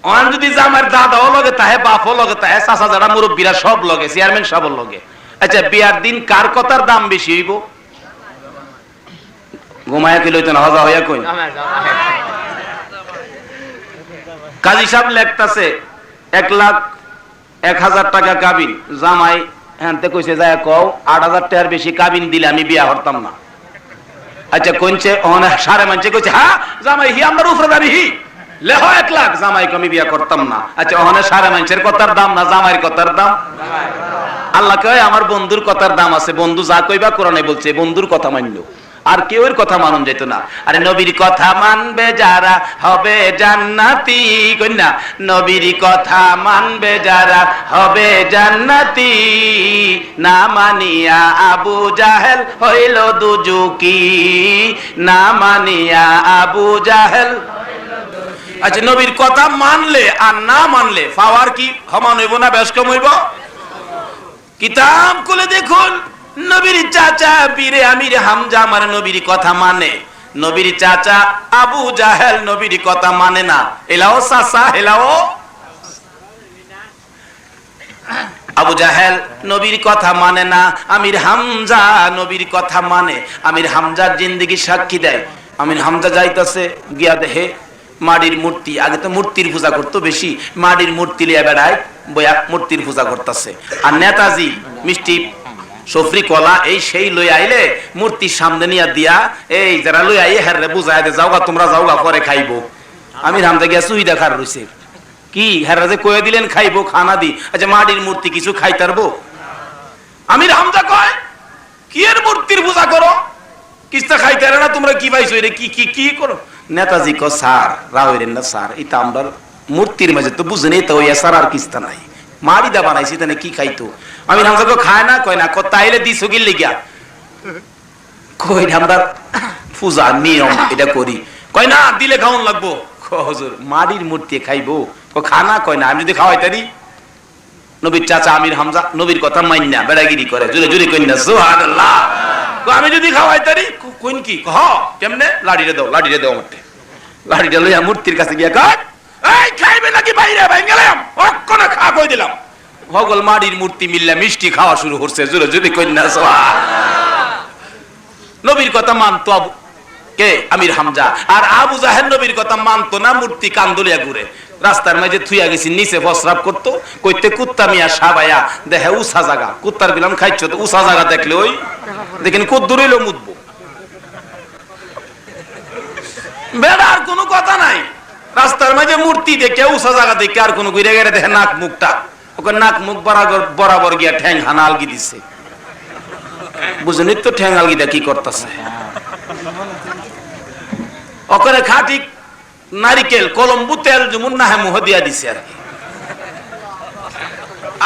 ওখান যদি জামাইয়ের দাদাও লগে তাহে, বাপও লগে তাহে, চাচা যারা মুরব্বীরা সব লগে, চেয়ারম্যান সব লগে। আচ্ছা বিয়ার দিন কার কথার দাম বেশি হইব? ঘুমায়া কি লইতেন হজা হইয়া কই? কাজী সাহেব লেখতাছে 1,01,000 টাকা কাবিন, জামাই হ্যান্তে কইছে যায় কও 8,000 টাকার বেশি কাবিন দিলে আমি বিয়া হরতাম না। আচ্ছা কোনছে ওখানে সারে মানছে কইছে হ্যাঁ জামাই হি আমার উপরে দাবি হি লেহ 1 লাখ, জামাই আমি বিয়া করতাম না। আচ্ছা ওখানে সারে মানছের কথার দাম না জামাইয়ের কথার দাম? আল্লাহ কয় আমার বন্ধুর কথার দাম আছে, বন্ধু যা কইবা কোরআনে বলছে বন্ধুর কথা মানলো, আর কেউ এর কথা মানুন যেত না। আরে নবীর কথা মানবে যারা হবে জান্নাতি, কন্যা নবীর কথা মানবে যারা হবে জান্নাতি, না মানিয়া আবু জাহেল হইল দুজুকি, না মানিয়া আবু জাহেল। আচ্ছা নবীর কথা মানলে আর না মানলে পাওয়ার কি সমান হইব না বেশ কম হইব? কিতাব খুলে দেখুন, নবীর চাচা বীরে আমির হামজা আমার নবীর কথা মানে, নবীর চাচা আবু জাহেল নবীর কথা মানে না। এলাও চাচা এলাও আবু জাহেল নবীর কথা মানে না, আমির হামজা নবীর কথা মানে। আমির হামজার জিন্দেগি সাক্ষী দেয়। আমির হামজা যাইতাছে গিয়া দেখে মাটির মূর্তি, আগে তো মূর্তির পূজা করতো বেশি, মাটির মূর্তি লিয়া বেড়ায় বইয়া মূর্তির পূজা করতেছে। আর নেতাজি মিষ্টি সফরি কলা এই সেই লই আইলে মূর্তির সামনে নিয়ে দিয়া এই যারা লই আইয়ে হেরে বুঝাই দে যাওগা তোমরা যাওগা পরে খাইবো। আমি হামজা গিয়া সুই দেখার রইছে কি হেরা যে কয়ে দিলেন খাইবো খানা দি। আচ্ছা মাটির মূর্তি কিছু খাইতারবো? আমির হামজা কয় কি এর মূর্তির পূজা করো, কিস্তা খাইতারে না তোমরা, কি পাইছো এটা কি কি কি করো? নেতাজি ক স্যার রাওয়ের না স্যার, এটা আমরা মূর্তির মাঝে তো বুঝেনি তো ওই স্যার আর কিস্তা নাই, মারি দা বানাইছি তাহলে কি খাইতো? আমি হামজা খায় না, কয় না তাইলে দিছো কি লিগা? কই আমরা পূজা নিয়ম এটা করি। কয় না দিলে খাওয়ান লাগবো। হুজুর মাটির মূর্তি খাইবো? খানা কয় না, আমি যদি খাওয়াই তারি। নবীর চাচা আমির হামজা নবীর কথা মাইন না, বেড়াগিরি করে, জোরে জোরে কই না সুবহানাল্লাহ। আমি যদি খাওয়াই তারি কোন কি হ কেমনে? লাড়িরে দাও লাড়িরে দাও, আমাকে লাড়িটা লইয়া মূর্তির কাছে গিয়া কয় এই খাইবে নাকি বাইরে ভাঙ্গেলাম অক্ষণ খা কই দিলাম। হগল মাটির মূর্তি মিললে মিষ্টি খাওয়া শুরু করছে, জোরে জোরে কই না সুবহানাল্লাহ। নবীর কথা মানতো কে? আমির হামজা। আর আবু জাহেল নবীর কথা মানতো না, মূর্তি কান্দলিয়া ঘুরে রাস্তার মাঝে থুইয়া গেছি, নিচে প্রস্রাব করতো, কইতে কুত্তা মিয়া সাবাইয়া দেখে উষা জায়গা, কুত্তার বিলাম খাইছ তো উষা জায়গা দেখলে ওই দেখেন কদ্দুর হইলো মুদবো। বেড়া আর কোনো কথা নাই, রাস্তার মাঝে মূর্তি দেখে উষা জায়গা দেখে আর কোনো ঘুরে গেলে দেখে নাক মুখটা, ওকে নাক মুখ বরাবর বরাবর গিয়া ঠ্যাং হানা আলগি দিচ্ছে। বুঝলি তো ঠ্যাং আলগিটা কি করতেছে? ওখানে খাটি নারিকেল কলম্বু তেল যেমন না হ্যাঁ মুহ দিয়া দিছে আর কি।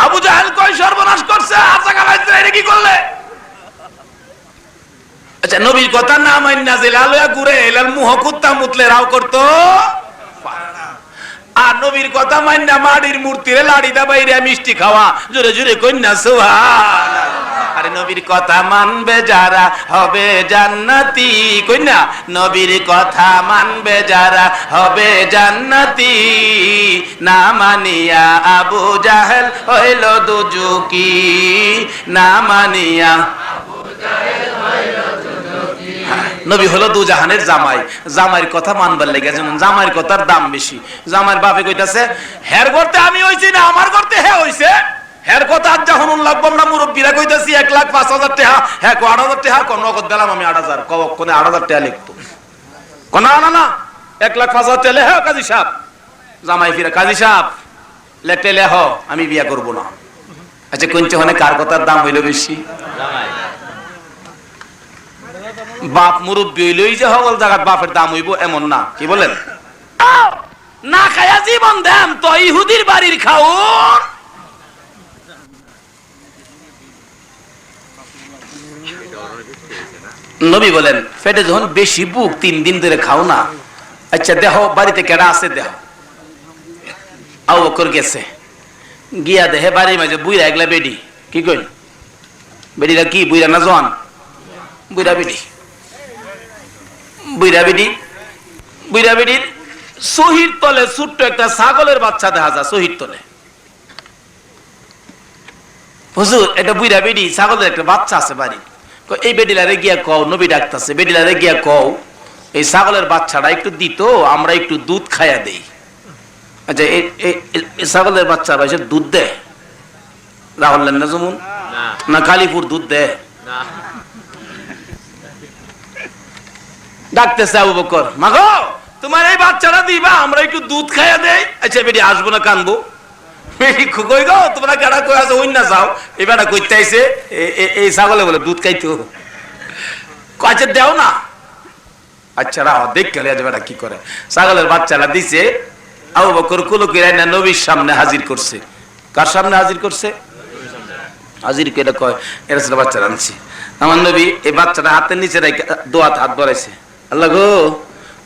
আবু জাহেল কয় সর্বনাশ করছে, কি করলে আচ্ছা নবীর কথা না মান্না যে লালয়া ঘুরে এলাল মুহ কুত্তা মুতলে রাও করতো, আর নবীর কথা মান্না মাটির মূর্তিরে লাড়ি দা বাইরে মিষ্টি খাওয়া, জোরে জোরে কন্যা সুবহানাল্লাহ। আরে নবীর কথা মানবে যারা হবে জান্নাতি, কন্যা নবীর কথা মানবে যারা হবে জান্নাতি, না মানিয়া আবু জাহেল হইল দুজুকি, না মানিয়া নবী হলো দু জাহানের জামাই, জামাইয়ের কথা মানবার লেগে, যেমন জামাইয়ের কথার দাম বেশি। জামাইয়ের বাপে কইতাছে হের করতে আমি হইছি না আমার করতে হে হইছে, হের কথা আজ যখন লাগবো না মুরব্বীরা কইতাছি 1,05,000 টাকা, হ্যাঁ 8,000 টাকা কোন নগদ দিলাম আমি 8,000, কোনে 8,000 টাকা লিখতো কোন না না 1,05,000 টাকা, হ্যাঁ কাজী সাহেব জামাই ফিরে কাজী সাহেব লেটে লেহ আমি বিয়া করব না। আচ্ছা কোনটা হনে কার কথার দাম হইল বেশি? বাপ মুরব্বী হইলই যে সকল জায়গার বাপের দাম হইব এমন না, কি বলেন? না খায়া জীবন দেন তো ইহুদির বাড়ির খাউন। নবী বলেন পেটে যখন বেশি বুক 3 দিন ধরে খাও না, আচ্ছা দেহ বাড়িতে কেডা আছে দেহ। আবু বকর গেছে, গিয়া দেহে বাড়ির মাঝে বুইরা একলা বেডি, কি কইল বেডিরা কি বুইরা না জোয়ান? বুইরা বেডি, বুইরা বেডি, বুইরা বেডির সহির তলে ছোট্ট একটা ছাগলের বাচ্চা দেখা যায় সহির তলে। হুজুর এটা বুইরা বেডি ছাগলের একটা বাচ্চা আছে বাড়ি, এই বেডিলারে গিয়া কও, নবী ডাকতাছে, বেডিলারে গিয়া কও এই ছাগলের বাচ্চাটা একটু দিত, আমরা একটু দুধ খাইয়া দেই। আচ্ছা এই ছাগলের বাচ্চা ভাই দুধ দেয়? রাহুল না যেমন না কালীপুর দুধ দেয়? ডাকতেছে আবু বকর, মাগো তোমার এই বাচ্চাটা দিবা, আমরা একটু দুধ খাইয়া দেই। আচ্ছা বেটি আসবো না কানবো? বেটি কই গো তোমরা কেডা কই আছো হইন না যাও, এই বেটা কইতে আইছে এই ছাগলে বলে দুধ খাইতো, আচ্ছা দেও না। আচ্ছা রাহ দেখ গেলে আজ বেটা কি করে। ছাগলের বাচ্চাটা দিছে, আবু বকর কুলুকিরাই না নবীর সামনে হাজির করছে। কার সামনে হাজির করছে? হাজির করে কয় এরা ছিল বাচ্চারা আনছি। আমার নবী এই বাচ্চাটা হাতের নিচে দোয়াত হাত ধরেছে, আল্লাহ গো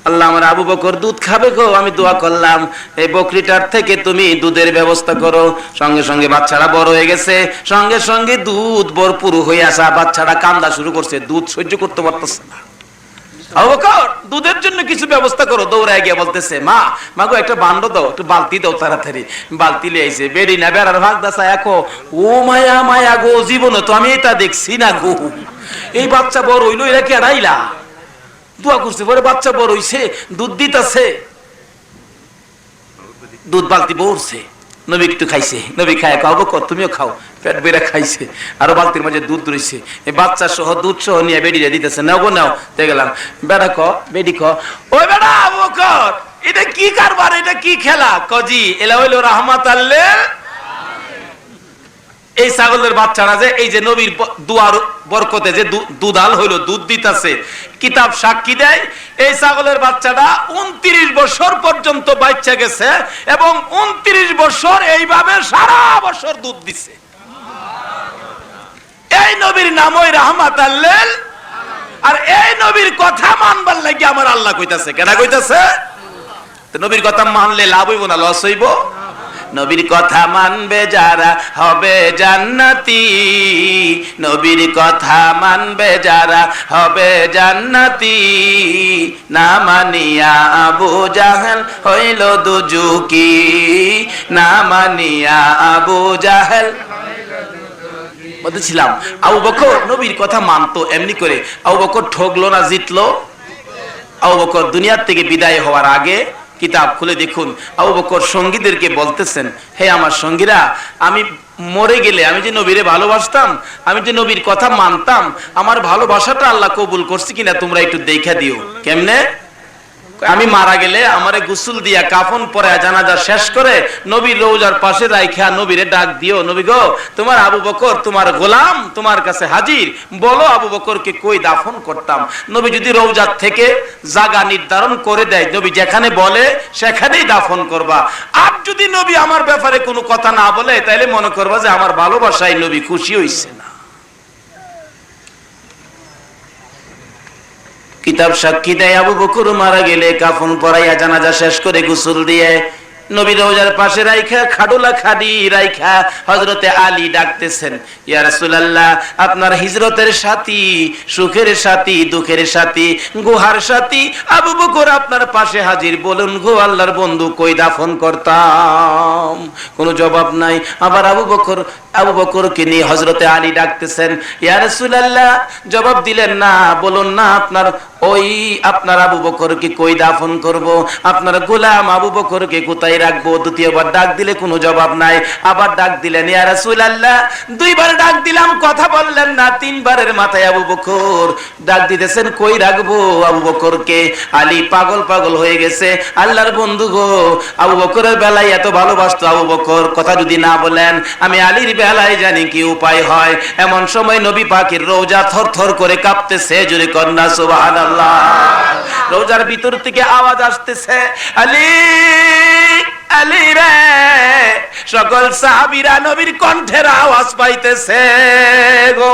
আল্লাহ আমার আবু বকর দুধ খাবে গো, আমি দোয়া করলাম এই বকরিটার থেকে তুমি দুধের ব্যবস্থা করো। সঙ্গে সঙ্গে বাচ্চাটা বড় হয়ে গেছে, সঙ্গে সঙ্গে দুধ ভরপুর হয়ে আসা, বাচ্চাটা কান্দা শুরু করছে, দুধ সহ্য করতে পারতেছে না। আবু বকর দুধের জন্য কিছু ব্যবস্থা করো। দৌড়ায় গিয়ে বলতেছে মা মাগো একটা বান্ড দাও, একটু বালতি দাও তাড়াতাড়ি। বালতি লিয়ে আইছে, বেড়ি না বেড়ার ভাগ দাসা এখন ও মায়া মায়া গো, জীবনে তো আমি এটা দেখছি না গো, এই বাচ্চা বড় হইলো এরা কি আড়াইলা দোয়া করছে, পরে বাচ্চা বড় হইছে দুধ দিতেছে, দুধ বালতি ভরছে। নবী একটু খাইছে, নবী খায় আবু বকর তুমিও খাও, পেট বেড়ে খাইছে, আরো বালতির মাঝে দুধ রয়েছে, এই বাচ্চা সহ দুধ সহ নিয়ে বেডিয়ে দিতেছে, নাও গো নাও। দেখে গেলাম বেড়া ক বেডি ক ওই বেড়া আবু বকর এটা কি কারবার, এটা কি খেলা? কজি এলা হইলো রাহমাত আল্লাহ। এই ছাগলের বাচ্চারা যে এই যে নবীর দুয়ার বরকতে যে দুধাল হইলো দুধ দিতেছে, কিতাব সাক্ষী দেয় এই ছাগলের বাচ্চাটা 29 বছর পর্যন্ত বাচ্চা গেছে এবং 29 বছর এইভাবে সারা বছর দুধ দিছে। এই নবীর নাম ওই রাহমাত আল্লাহ। আর এই নবীর কথা মানবার লাগি আমার আল্লাহ কইতাছে, কেডা কইতাছে? তো নবীর কথা মানলে লাভ হইব না লস হইব? নবীর কথা মানবে যারা হবে জান্নাতি, নবীর কথা মানবে যারা হবে জান্নাতি, না মানিয়া আবু জাহেল হইল দুজুকি, না মানিয়া আবু জাহেল। বলতেছিলাম আবু বকর নবীর কথা মানতো এমনি করে। আবু বকর ঠকলো না জিতলো? আবু বকর দুনিয়ার থেকে বিদায় হওয়ার আগে কিতাব খুলে দেখুন, আবু বকর সঙ্গীদেরকে বলতেছেন, হে আমার সঙ্গীরা, আমি মরে গেলে আমি যে নবীরে ভালোবাসতাম, আমি যে নবীর কথা মানতাম, আমার ভালোবাসাটা আল্লাহ কবুল করছে কিনা তোমরা একটু দেখা দিও। কেমনে? আমি মারা গেলে আমারে গোসল দিয়া কাফন পরে জানাজা শেষ করে নবীর রওজার পাশে রাইখা নবীরে ডাক দিও, নবী গো তোমার আবু বকর তোমার গোলাম তোমার কাছে হাজির, বলো আবু বকরকে কই দাফন করতাম। নবী যদি রওজার থেকে জায়গা নির্ধারণ করে দেয়, নবী যেখানে বলে সেখানেই দাফন করবা। আর যদি নবী আমার ব্যাপারে কোনো কথা না বলে তাহলে মনে করবা যে আমার ভালোবাসায় নবী খুশি হইছে না। কিতাব সাক্ষী দেয় আবু বকর মারা গেলে কাফন পরাইয়া জানাজা শেষ করে গোসল দিয়ে নবী রওজার পাশে রাইখা খাডুলা খাডি রাইখা হযরতে আলী ডাকতেছেন, ইয়া রাসূলুল্লাহ, আপনার হিজরতের সাথী, সুখের সাথী, দুঃখের সাথী, গুহার সাথী আবু বকর আপনার পাশে হাজির, বলুন গো আল্লাহর বন্ধু, কই দাফন করতাম? কোনো জবাব নাই। আবার আবু বকরকে নিয়ে হযরতে আলী ডাকতেছেন, ইয়া রাসূলুল্লাহ, জবাব দিলেন না, বলুন না আপনার আবু বকরকে কই দাফন করব, আপনার গোলাম আবু বকরকে কোথায় রাখবো? দ্বিতীয়বার ডাক দিলে কোনো জবাব নাই। আবার ডাক দিলেন, ইয়া রাসূলুল্লাহ, দুইবার ডাক দিলাম, কথা বললেন না। তিনবারের মাথায় আবু বকর ডাক দিতেছেন, কই রাখবো আবু বকরকে? আলী পাগল হয়ে গেছে। আল্লাহর বন্ধু গো, আবু বকরের বেলায় এত ভালোবাসতো আবু বকর, কথা যদি না বলেন আমি আলীর বেলায় জানি কি উপায় হয়। এমন সময় নবী পাকের রওজা থরথর করে কাঁপতেছে, জোরে কন্যা সুবহানাল্লাহ। রওজার ভিতর থেকে আওয়াজ আসতেছে, আলী আলী রে। সকল সাহাবীরা নবীর কণ্ঠের আওয়াজ পাইতেছে, গো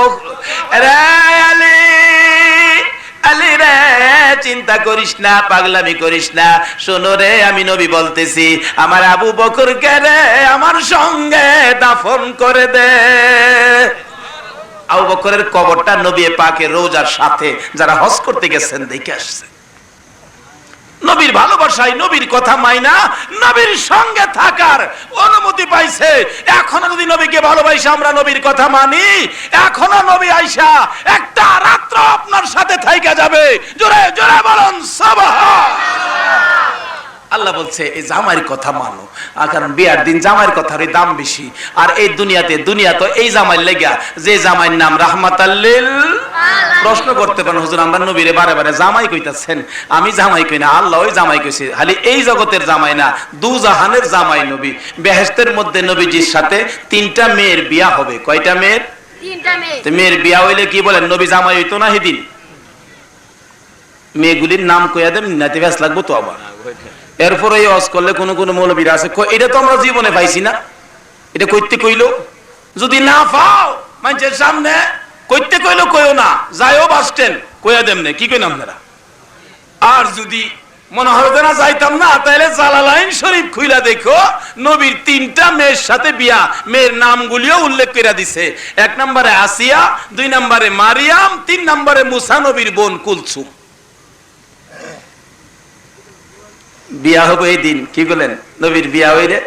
রে আলী, আলী রে, চিন্তা করিস না, পাগলামি করিস না, শোনো রে, আমি নবী বলতেছি, আমার আবু বকরকে রে আমার সঙ্গে দাফন করে দে। আবু বকরের কবরটা নবী পাকের রওজার সাথে যারা হজ করতে গেছেন দেখে আসছে। নবীর ভালোবাসায়, নবীর কথা মাইনা নবীর সঙ্গে থাকার অনুমতি পাইছে। এখনো যদি নবীকে ভালোবাসি, আমরা নবীর কথা মানি, এখনো নবী আইসা একটা রাত্র আপনার সাথে থাইকা যাবে। জোরে জোরে বলুন সুবহানাল্লাহ। আল্লাহ বলছে এই জামাইয়ের কথা মানো, কারণ বিয়ার দিন জামাইয়ের কথার দাম বেশি। আর এই দুনিয়া তো এই জামাইয়ের লেগা, যে জামাইয়ের নাম রাহমাতাল লিল। প্রশ্ন করতে পারেন, হুজুর আমরা নবীরে বারে বারে জামাই কইতাছেন, আমি জামাই কই না, আল্লাহ ওই জামাই কইছে। খালি এই জগতের জামাই না, দু জাহানের জামাই নবী। বেহেশতের মধ্যে নবীজির সাথে 3টা মেয়ের বিয়া হবে। কয়টা মেয়ের? 3টা মেয়ে। মেয়ের বিয়া হইলে কি বলেন, নবী জামাই হইতো না সেদিন? মেয়েগুলির নাম কইয়া দেন, নাতে ব্যাস লাগবো তো আবার। এরপর এই ওয়াজ করলে কোন মৌলবীরা আছে, এটা তো আমরা জীবনে পাইছি না, এটা কইতে কইলো, যদি না পাও মানুষের সামনে কইতে কইলো কইও না, যাইও বাস স্ট্যান্ড কইয়া দেমনে, কি কইন আপনারা? আর যদি মনে হয় না যাইতাম না, তাহলে জালালাইন শরীফ খুইলা দেখো, নবীর 3টা মেয়ের সাথে বিয়া, মেয়ের নামগুলিও উল্লেখ করে দিছে। 1 নম্বরে আসিয়া, 2 নম্বরে মারিয়াম, 3 নম্বরে মুসা নবীর বোন কুলসুম। বিয়া হবে এই দিন, কি বলেন, নবীর বিয়া হইলে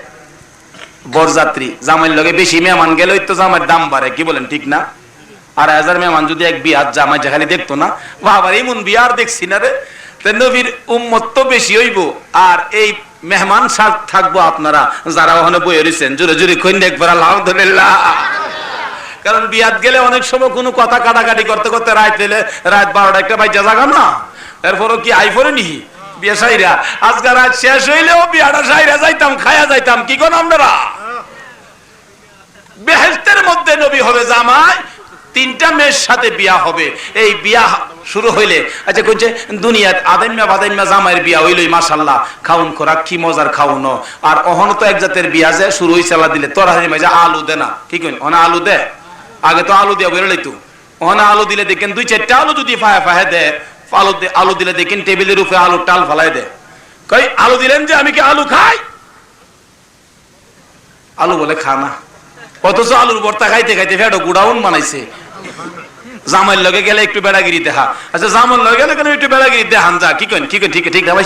বরযাত্রী জামাইয়ের লগে বেশি মেহমান গেলে তো জামাইয়ের দাম বাড়ে, কি বলেন ঠিক না? 2,000 মেহমান যদি এক বিয়ার জামাই খালি দেখতো না, বাবার এমন বিয়ার দেখছি না রে। নবীর উম্মত তো বেশি হইব, আর এই মেহমান সাথ থাকবো আপনারা যারা ওখানে বয়ে রয়েছেন, জোরে জোরে কইন একবার আলহামদুলিল্লাহ। কারণ বিয়াত গেলে অনেক সময় কোনো কথা কাটাকাটি করতে করতে রাত 12টা 1টা বাজে জাগাম না, এরপরও কি আইফোনে নিহি বিয়া সাইরা, আজকে রাত শেষ হইলেও বিয়াটা সাইরা যাইতাম, খায়া যাইতাম, কি কোন আপনারা? বেহেশতের মধ্যে নবী হবে জামাই, 3টা মেয়ের সাথে বিয়া হবে। এই বিয়া শুরু হইলে, আচ্ছা কইছে দুনিয়াত আদাইম্মা জামাইয়ের বিয়া হইলই মাশাআল্লাহ, খাউন খোরাক কি মজার খাউনো। আর অহন তো এক জাতের বিয়া যে শুরু হইছে আল্লাহ দিলে, তরহারি মাঝে আলু দে না, কি কইন, ওনা আলু দে, আগে তো আলু দিয়া বেরোলেই তো, ওনা আলু দিলে দেখেন 2-4টা আলু যদি ফায়া দে, আলু দিলে দেখেন টেবিলের উপরে আলুর টাল ফালাই দে, কই আলু দিলেন যে আমি কি আলু খাই? আলু বলে খানা, অথচ আলুর ভর্তা খাইতে খাইতে ফেটো গুড়াউন বানাইছে। জামাইয়ের লগে গেলে একটু বেড়াগিরি দেখা, আচ্ছা জামাইয়ের লগে গেলে কেন একটু বেড়াগিরি দেখান যা, কি কইন, ঠিক না ভাই?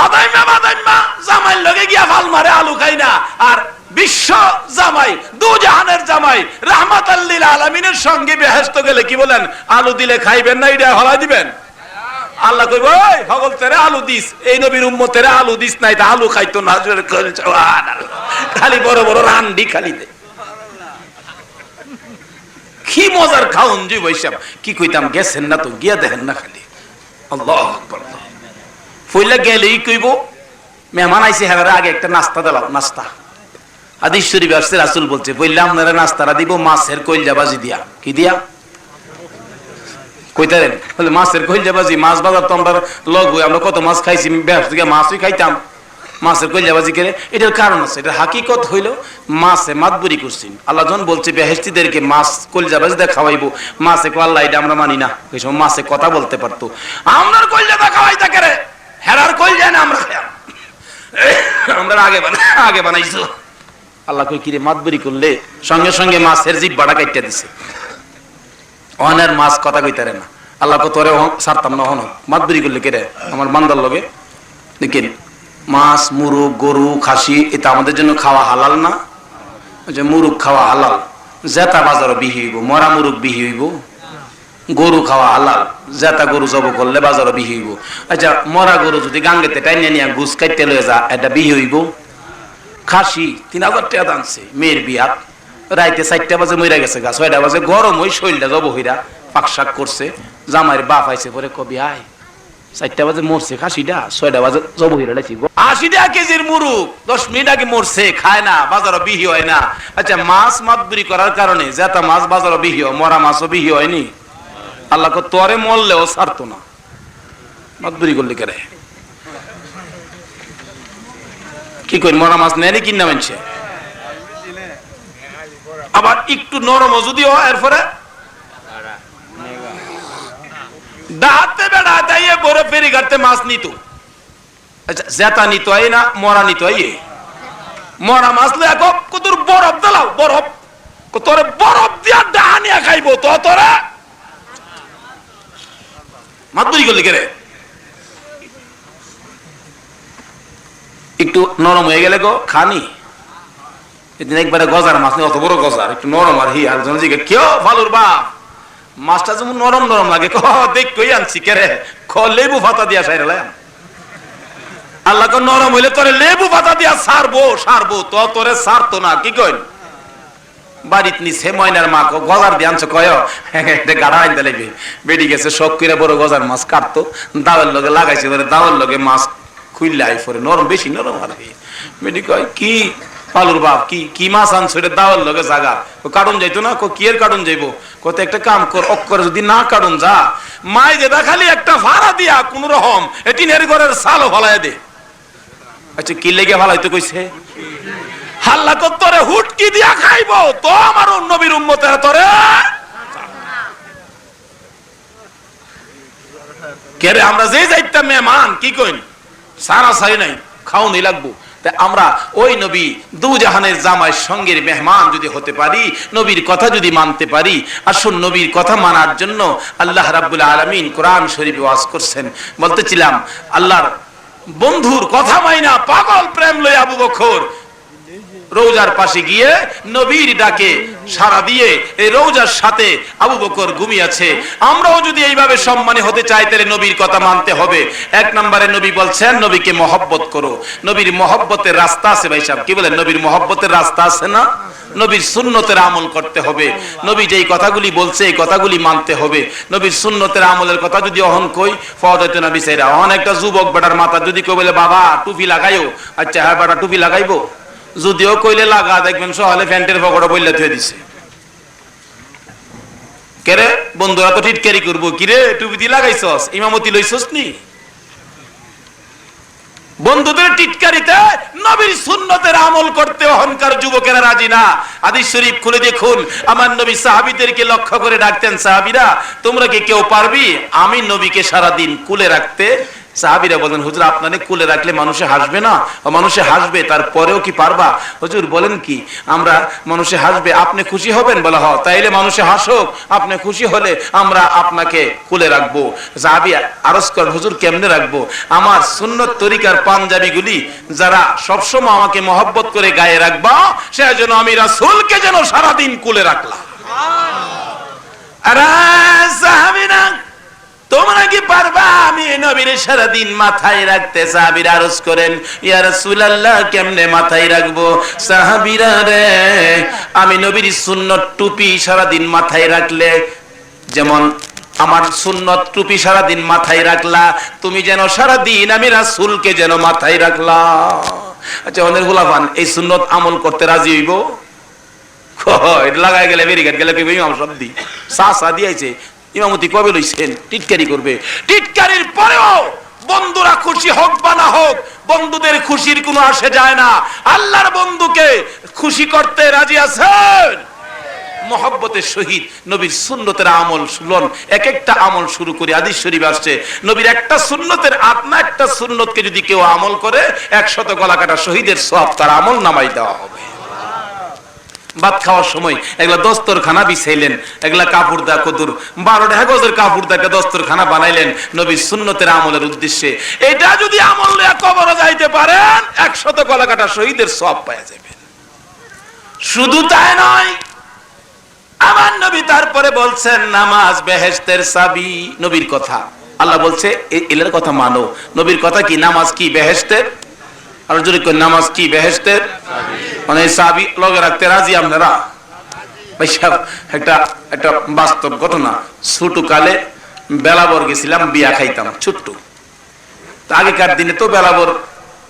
আদাইম্মা জামাইয়ের লগে গিয়া ফাল মারে, আলু খাই না। আর বিশ্ব জামাই, দুজাহানের জামাই, রাহমাতাল লিল আলামিনের সঙ্গে বেহেশত গেলে কি বলেন, আলু দিলে খাইবেন না, এটা হলাই দিবেন? আল্লাহ কইব, ওই হগল তেরে আলু দিস, এই নবীর উম্মতের আলু দিস নাই, তা আলু খাইতো না, খালি বড় বড় রান্ডি খালি দে। কি মজার খাউন জি বৈশাখ, কি কইতাম, গেছেন না তো, গিয়া দেখেন না খালি। আল্লাহু আকবার। ফইলা গেলেই কইব মেহমান আইছে, হেবারে আগে একটা নাস্তা দিলাম, নাস্তা। হাদিস শরীফে আসছে, রাসূল বলছে, বললাম আপনারা নাস্তাটা দিব মাছের কইলজা ভাজি দিয়া। কি দিয়া কইতারেন? বলে মাছের কইলজা ভাজি। মাছ বাজার তো আমরা লগ হই, আমরা কত মাছ খাইছি, মাছই খাইতাম। মাছের কলিজাবাজি করে, এটার কারণ আছে। এটা হাকিকত হইল মাছে মাতবুরি করছেন। আল্লাহ যখন বলছে বেহেশতিদেরকে মাছ কলিজাবাজি দিয়ে খাওয়াইবো, মাছে কো আল্লাহ এটা আমরা মানি না। ওই সময় মাছে কথা বলতে পারতো, আমরার কলিজাটা খাওয়াই তাকে রে, হেরার কলিজা না আমরা খাই, আমরা আগে বানাইছো। আল্লাহ কই কিরে মাতবুরি করলে সঙ্গে সঙ্গে মাছের জিহ্বাটা কাইটা দিছে। অনের মাছ কথা কইতারে না। আল্লাহ কো তোরে ছাড়তাম না, হন মাতবুরি করলে কে রে আমার বান্দার লগে। দেখেন মাছ, মুরগ, গরু, খাসি এটা আমাদের জন্য খাওয়া হালাল না? যে মুরগ খাওয়া হালাল, জেতা বাজারও বিহি হইব, মরা মুরগ বিহি হইব। গরু খাওয়া হালাল, জেতা গরু জব করলে বাজারও বিহি হইব। আচ্ছা মরা গরু যদি গাঙ্গেতে টাইনে নিয়ে ঘুষ কাটতে লয়ে যা, এটা বিহি হইব? খাসি 3000 টাকা দানছে মেয়ের বিয়াত, রাইতে 4টা বাজে মইরা গেছে গা, 6টা বাজে গরম হই শরীরটা জব হইরা পাকশাক করছে। জামাইয়ের বাপ আইছে পরে কবি আয় 4টা বাজে মরছে খাসিটা, 6টা বাজে জব হইরা লাইছি 80 টাকা কেজির মুরগ 10 মিনিট আগে মরছে, খায় না, বাজারও বিহি হয় না। আচ্ছা মাছ মাতবুরি করার কারণে যেটা মাছ বাজারও বিহি হয়, মরা মাছও বিহি হয়নি। আল্লাহ কো তোরে মরলেও ছাড়তো না, মাতবুরি করলি কেরে। কি কই মরা মাছ নেনি কিনা মানছে, আবার একটু নরম যদি হয় এরপরে ডাহাতে বেড়াতে বড় ফেরি ঘাটতে মাছ নিত। আচ্ছা জেতা নিত হয় না মরা নিত হয়? মরা মাছ লে কতর বরফ দিলাও, বরফ তোরে বরফ দিয়া ডাহানিয়া খাইবো তো তোরা মাতবুরি করলি কেরে। একটু নরম হয়ে গেলে গো খানি। এদিন একবারে গজার মাছ নেই, অত বড় গজার, একটু নরম আর হি আর জিজ্ঞে কেউ ভালোর বাপ মাছটা যেমন নরম নরম লাগে, দেখ কই আনছি কেরে, লেবু পাতা দিয়া সাইরালাম। আল্লাহ নরম হইলে তোরে লেবু পাতা দিয়া সারবো তো তোরে সারতো না। কি কইন বাড়িত নিছে ময়নার মা গজার দিয়ে আনছো, কয় গাড়া আনতে লাগবে। বেড়ি গেছে শখ করে বড় গজার মাছ কাটতো, দাওয়ার লগে লাগাইছে, দাওয়ার লগে মাছ খুললে আই পরে নরম, বেশি নরম আর কি। বেডি কয় কি পালুর বাপ কি মাছ আনছো, এটা দাওয়ার লগে জাগা কাটুন যাইতো না? কি এর কাটুন যাইবো? কত একটা কাম কর, অক্ষরে যদি না কাটুন যা, মাই যেটা খালি একটা ভাড়া দিয়া কোন রকম এটিনের ঘরের সালও ফালাই দে। আচ্ছা কি লেগে ফালাইতে কইছে? হাল্লা কর তোরে হুটকি দিয়া খাইবো তো আমার নবীর উম্মতের তোরে কেরে। আমরা যে যাইতাম মেহমান, কি কইন সারা সারি নাই, খাওয়াই লাগবো। তাই আমরা ওই নবী দু জাহানের জামাই সঙ্গের মেহমান যদি হতে পারি, নবীর কথা যদি মানতে পারি। আসুন নবীর কথা মানার জন্য আল্লাহ রাব্বুল আলামিন কোরআন শরীফে ওয়াজ করছেন। বলতেছিলাম আল্লাহর বন্ধুর কথা মাইনা পাগল প্রেম লই আবু বকর রওজার পাশে গিয়ে নবীর ডাকে সাড়া দিয়ে এই রওজার সাথে আবু বকর ঘুমিয়েছে। আমরাও যদি এইভাবে সম্মানী হতে চাই তাহলে নবীর কথা মানতে হবে। 1 নম্বরে নবী বলছেন নবীকে মহব্বত করো। নবীর মহব্বতের রাস্তা আছে ভাই সাহেব, কি বলেন? নবীর মহব্বতের রাস্তা আছে না? নবীর সুন্নতের আমল করতে হবে। নবী যেই কথাগুলি বলছে এই কথাগুলি মানতে হবে। নবীর সুন্নতের আমলের কথা যদি অহন কই ফদাইতে না বিচাইরা অহন একটা যুবক বেটার মাথা যদি কই বলে বাবা টুপি লাগাইও, আচ্ছা হ্যাঁ বেটা টুপি লাগাইবো, যদিও কইলে লাগা দেখবেন সহলে প্যান্টের পকেটে বইলা থুয়ে দিছে। কেরে বন্ধুরা তো টিটকারি করবো, কিরে টুপি দিয়ে লাগাইছস, ইমামতি লইছস নি? বন্ধুদের টিটকারিতে নবীর সুন্নতের আমল করতে অহংকার যুবকেরা রাজি না। হাদিস শরীফ খুলে দেখুন, আমার নবী সাহাবীদেরকে লক্ষ্য করে ডাকতেন, সাহাবীরা তোমরা কি কেউ পারবি আমি নবীকে সারা দিন কুলে রাখতে? সাহাবীরা বলেন হুজুর আপনারে কুলে রাখলে মানুষে হাসবে না? মানুষে হাসবে, তারপরেও কি পারবা? হুজুর বলেন কি আমরা মানুষে হাসবে, আপনি খুশি হবেন? বলা হয় তাইলে মানুষে হাসুক, আপনি খুশি হলে আমরা আপনাকে কুলে রাখবো। সাহাবী আরজ করেন হুজুর কেমনে রাখবো? আমার সুন্নত তরিকার পাঞ্জাবিগুলি যারা সবসময় আমাকে মহব্বত করে গায়ে রাখবা, সেজন্য আমি রাসূলকে যেন সারাদিন কুলে রাখলাম। আরে সাহাবীরা তোমরা কি পারবা আমি নবীর সারাদিন মাথায় রাখতে? সাহাবীরা আরজ করেন ইয়া রাসূলুল্লাহ কেমনে মাথায় রাখবো? সাহাবীরা রে আমি নবীর সুন্নত টুপি সারাদিন মাথায় রাখলে যেমন আমার সুন্নত টুপি সারাদিন মাথায় রাখলা, তুমি যেন সারাদিন আমি রাসূলকে যেন মাথায় রাখলা। আচ্ছা অনেক গোলাপান এই সুন্নত আমল করতে রাজি হইব? এটা লাগাই গেলে বেরিঘাট গেলে কি ইমাম শব্দি সা দিয়েছে ইমামতি কবে লইছেন? টিটকারি করবে। টিটকারির পরেও বন্ধুরা খুশি হোক বা না হোক, বন্ধুদের খুশির কোনো আসে যায় না। আল্লাহর বন্ধুকে খুশি করতে রাজি আছেন? মহব্বতের সহিত নবীর সুন্নতের আমল শুনুন। এক একটা আমল শুরু করি। হাদিস শরীফ আসছে, নবীর একটা সুন্নতের আপনা একটা সুন্নতকে যদি কেউ আমল করে 100 গলা কাটা শহীদের সওয়াব তার আমল নামাই দেওয়া হবে। ভাত খাওয়ার সময় এগুলা দস্তরখানা বিছাইলেন, এগুলা কাপড় দা কদুর 12 গজের কাপড় দা একটা দস্তরখানা বানাইলেন নবীর সুন্নতের আমলের উদ্দেশ্যে। এটা যদি আমল লইয়া কবরে যাইতে পারেন 100 গলা কাটা শহীদের সওয়াব পাওয়া যাবে। শুধু তাই নয়, আমার নবী তারপরে বলছেন নামাজ বেহেশতের চাবি। নবীর কথা আল্লাহ বলছে এর কথা মানো। নবীর কথা কি? নামাজ কি বেহেশতের? আর যদি কোন নামাজ কি বেহেশতের মানে চাবি লগে রাখতে রাজি আপনারা? ভাই সাহেব, একটা বাস্তব ঘটনা। ছোট কালে বেলাবর গেছিলাম, বিয়া খাইতাম ছোট্ট। আগেকার দিনে তো বেলাবর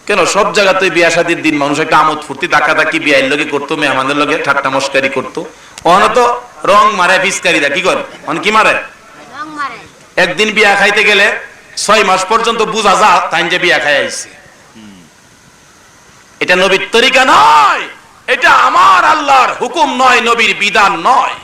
কেন সব জায়গাতে বিয়া শাদীর দিন মানুষ একটা আমোদ ফুর্তি দাকাদাকি বিয়ের লগে করতো, মেহমানের লগে ঠাট্টা মস্কারি করতো। অন তো রং মারে পিচকারিরা কি করে, অন কি মারে? একদিন বিয়া খাইতে গেলে 6 মাস পর্যন্ত বুঝা যা তাই যে বিয়া খাই আইছে। এটা নবীর তরিকা নয়, এটা আমার আল্লাহর হুকুম নয়, নবীর বিধান নয়।